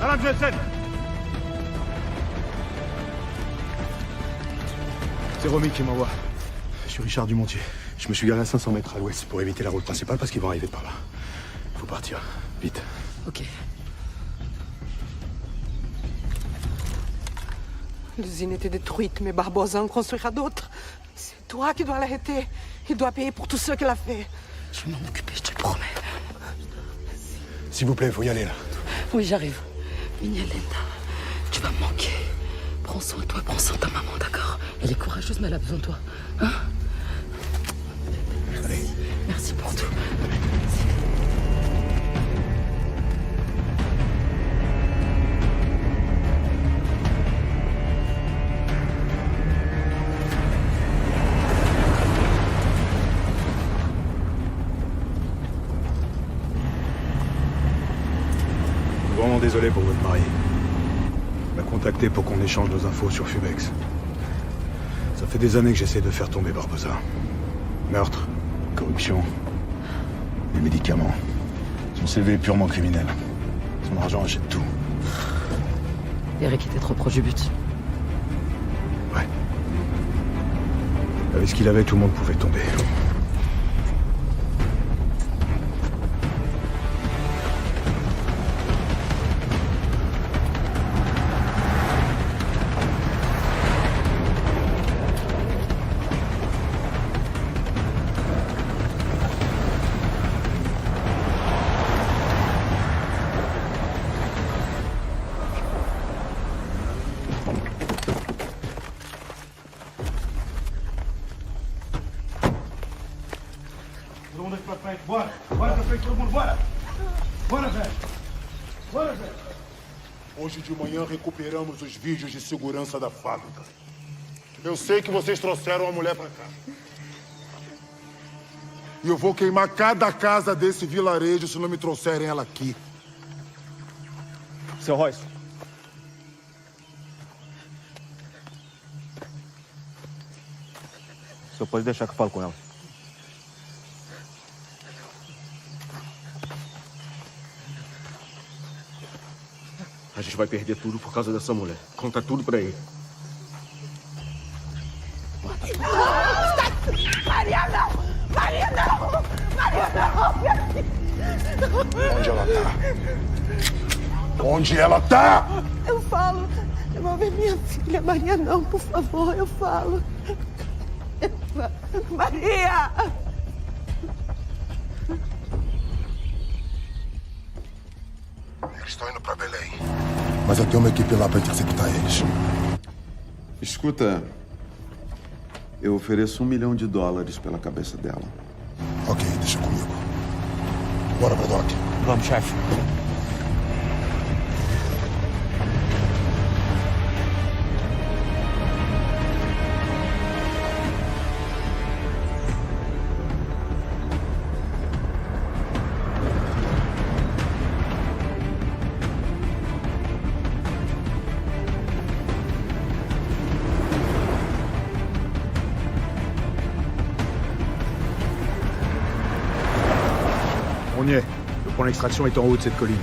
Madame Jensen! C'est Romy qui m'envoie. Je suis Richard Dumontier. Je me suis garé à 500 mètres à l'ouest pour éviter la route principale parce qu'ils vont arriver par là. Faut partir. Vite. Ok. L'usine était détruite, mais Barbosa en construira d'autres. C'est toi qui dois l'arrêter. Il doit payer pour tout ce qu'elle a fait. Je vais m'en occuper, je te le promets. S'il vous plaît, faut y aller là. Oui, j'arrive. Mignalena, tu vas me manquer. Prends soin de toi, prends soin de ta maman, d'accord? Elle est courageuse, mais elle a besoin de toi. Hein? Allez. Merci pour tout. Vraiment désolé pour votre mari. Il m'a contacté pour qu'on échange nos infos sur Fubex. Ça fait des années que j'essaie de faire tomber Barbosa. Meurtre, corruption, les médicaments. Son CV est purement criminel. Son argent achète tout. Eric était trop proche du but. Ouais. Avec ce qu'il avait, tout le monde pouvait tomber. Hoje de manhã recuperamos os vídeos de segurança da fábrica. Eu sei que vocês trouxeram a mulher pra cá. E eu vou queimar cada casa desse vilarejo se não me trouxerem ela aqui. Seu Royce. O senhor pode deixar que eu falo com ela. A gente vai perder tudo por causa dessa mulher. Conta tudo pra ele. Maria, não! Maria, não! Maria, não! Onde ela tá? Onde ela tá? Eu falo. Devolve minha filha. Maria, não, por favor, eu falo. Maria! Eles estão indo pra Belém. Mas eu tenho uma equipe lá pra interceptar eles. Escuta, eu ofereço $1 milhão pela cabeça dela. Ok, deixa comigo. Bora, Braddock. Vamos, chefe. On y est. Le point d'extraction est en haut de cette colline.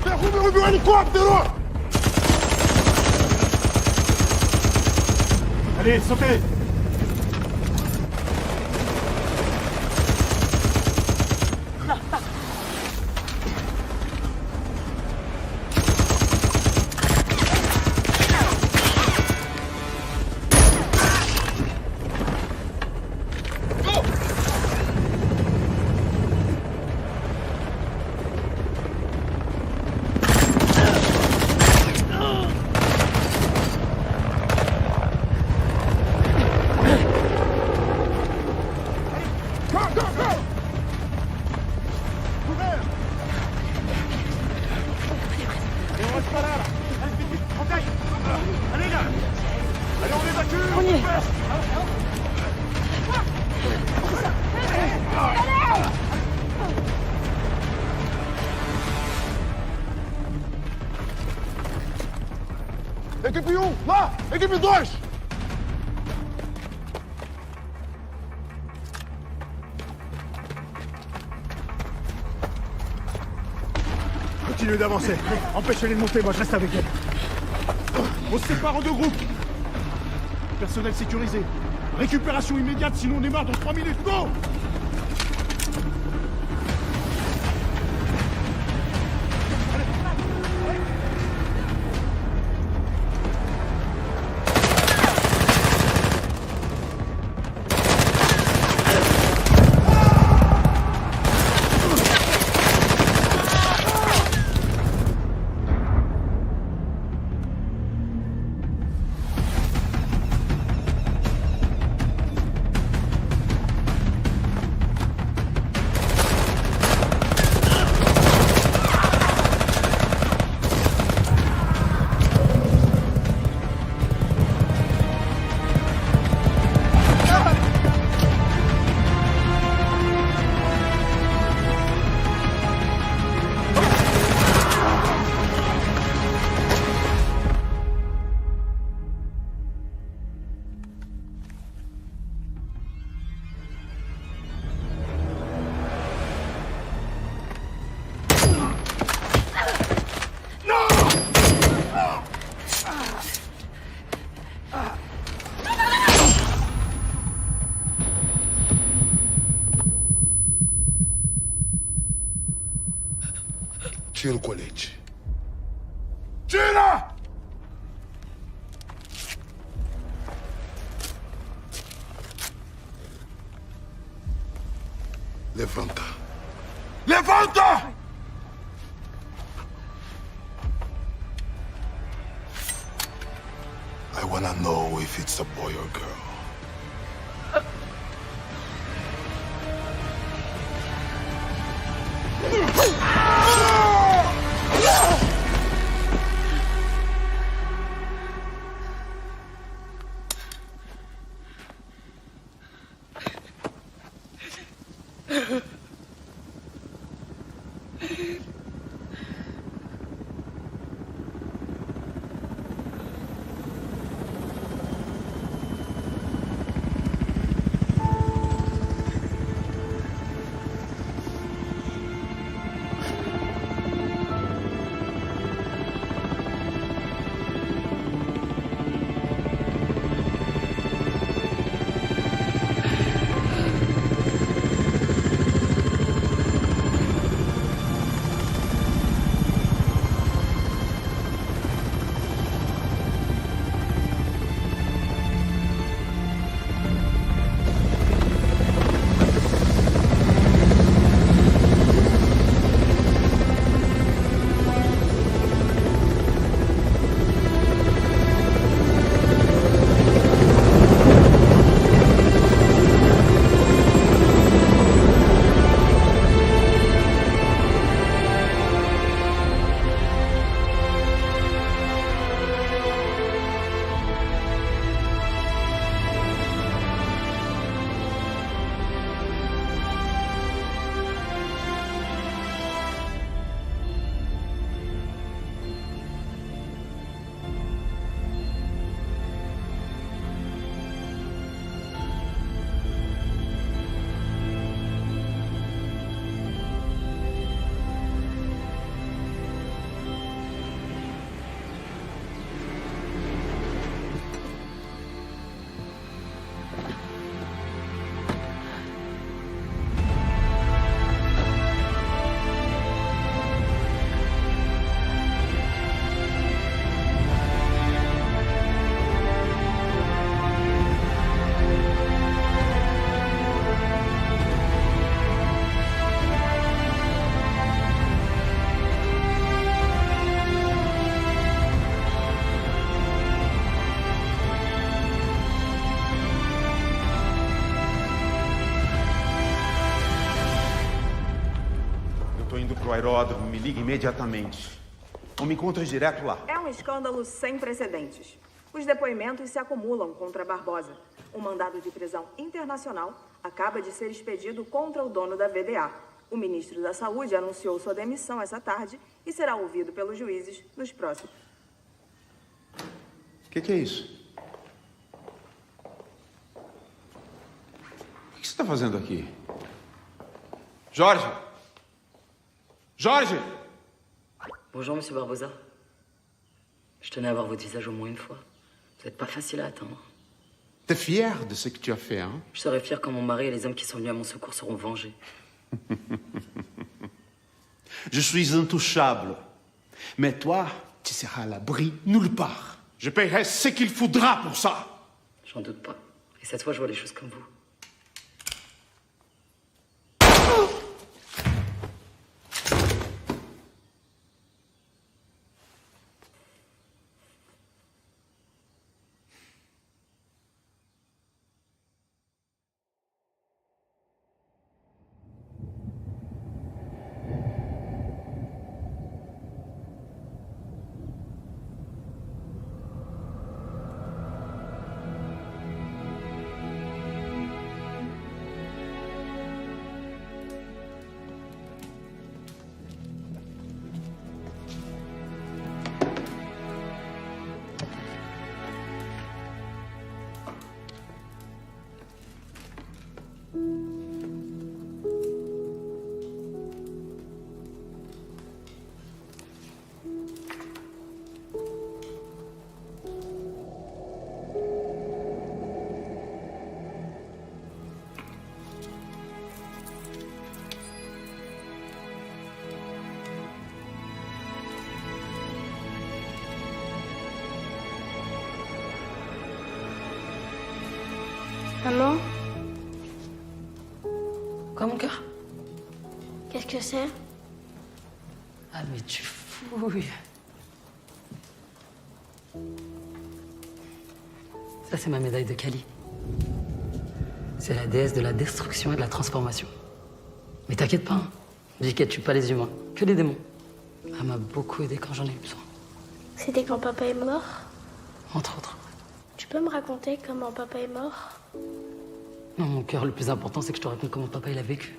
Derrube o helicóptero! Allez, sautez! Equipe 1, lá! Equipe 2! Continuez d'avancer. Empêchez-les de monter, moi je reste avec elle. On se sépare en 2 groupes. Personnel sécurisé. Récupération immédiate, sinon on démarre dans 3 minutes. Go! Tira o colete. Tira! Levanta. Levanta! I wanna know if it's a boy or girl. Pro aeródromo, me ligue imediatamente. Ou me encontre direto lá. É um escândalo sem precedentes. Os depoimentos se acumulam contra Barbosa. Um mandado de prisão internacional acaba de ser expedido contra o dono da VDA. O ministro da Saúde anunciou sua demissão essa tarde e será ouvido pelos juízes nos próximos. Que é isso? O que você está fazendo aqui? Jorge! Jorge! Bonjour, monsieur Barbosa. Je tenais à voir votre visage au moins une fois. Vous n'êtes pas facile à atteindre. T'es fier de ce que tu as fait, hein? Je serai fier quand mon mari et les hommes qui sont venus à mon secours seront vengés. Je suis intouchable. Mais toi, tu seras à l'abri nulle part. Je paierai ce qu'il faudra pour ça. J'en doute pas. Et cette fois, je vois les choses comme vous. Maman, Quoi, mon cœur? qu'est-ce que c'est? Ah, mais tu fouilles. Ça, c'est ma médaille de Kali. C'est la déesse de la destruction et de la transformation. Mais t'inquiète pas, hein. Vicky tue pas les humains, que les démons. Elle m'a beaucoup aidé quand j'en ai eu besoin. C'était quand papa est mort? Entre autres. Tu peux me raconter comment papa est mort? Non, mon cœur, le plus important, c'est que je te raconte comment papa il a vécu.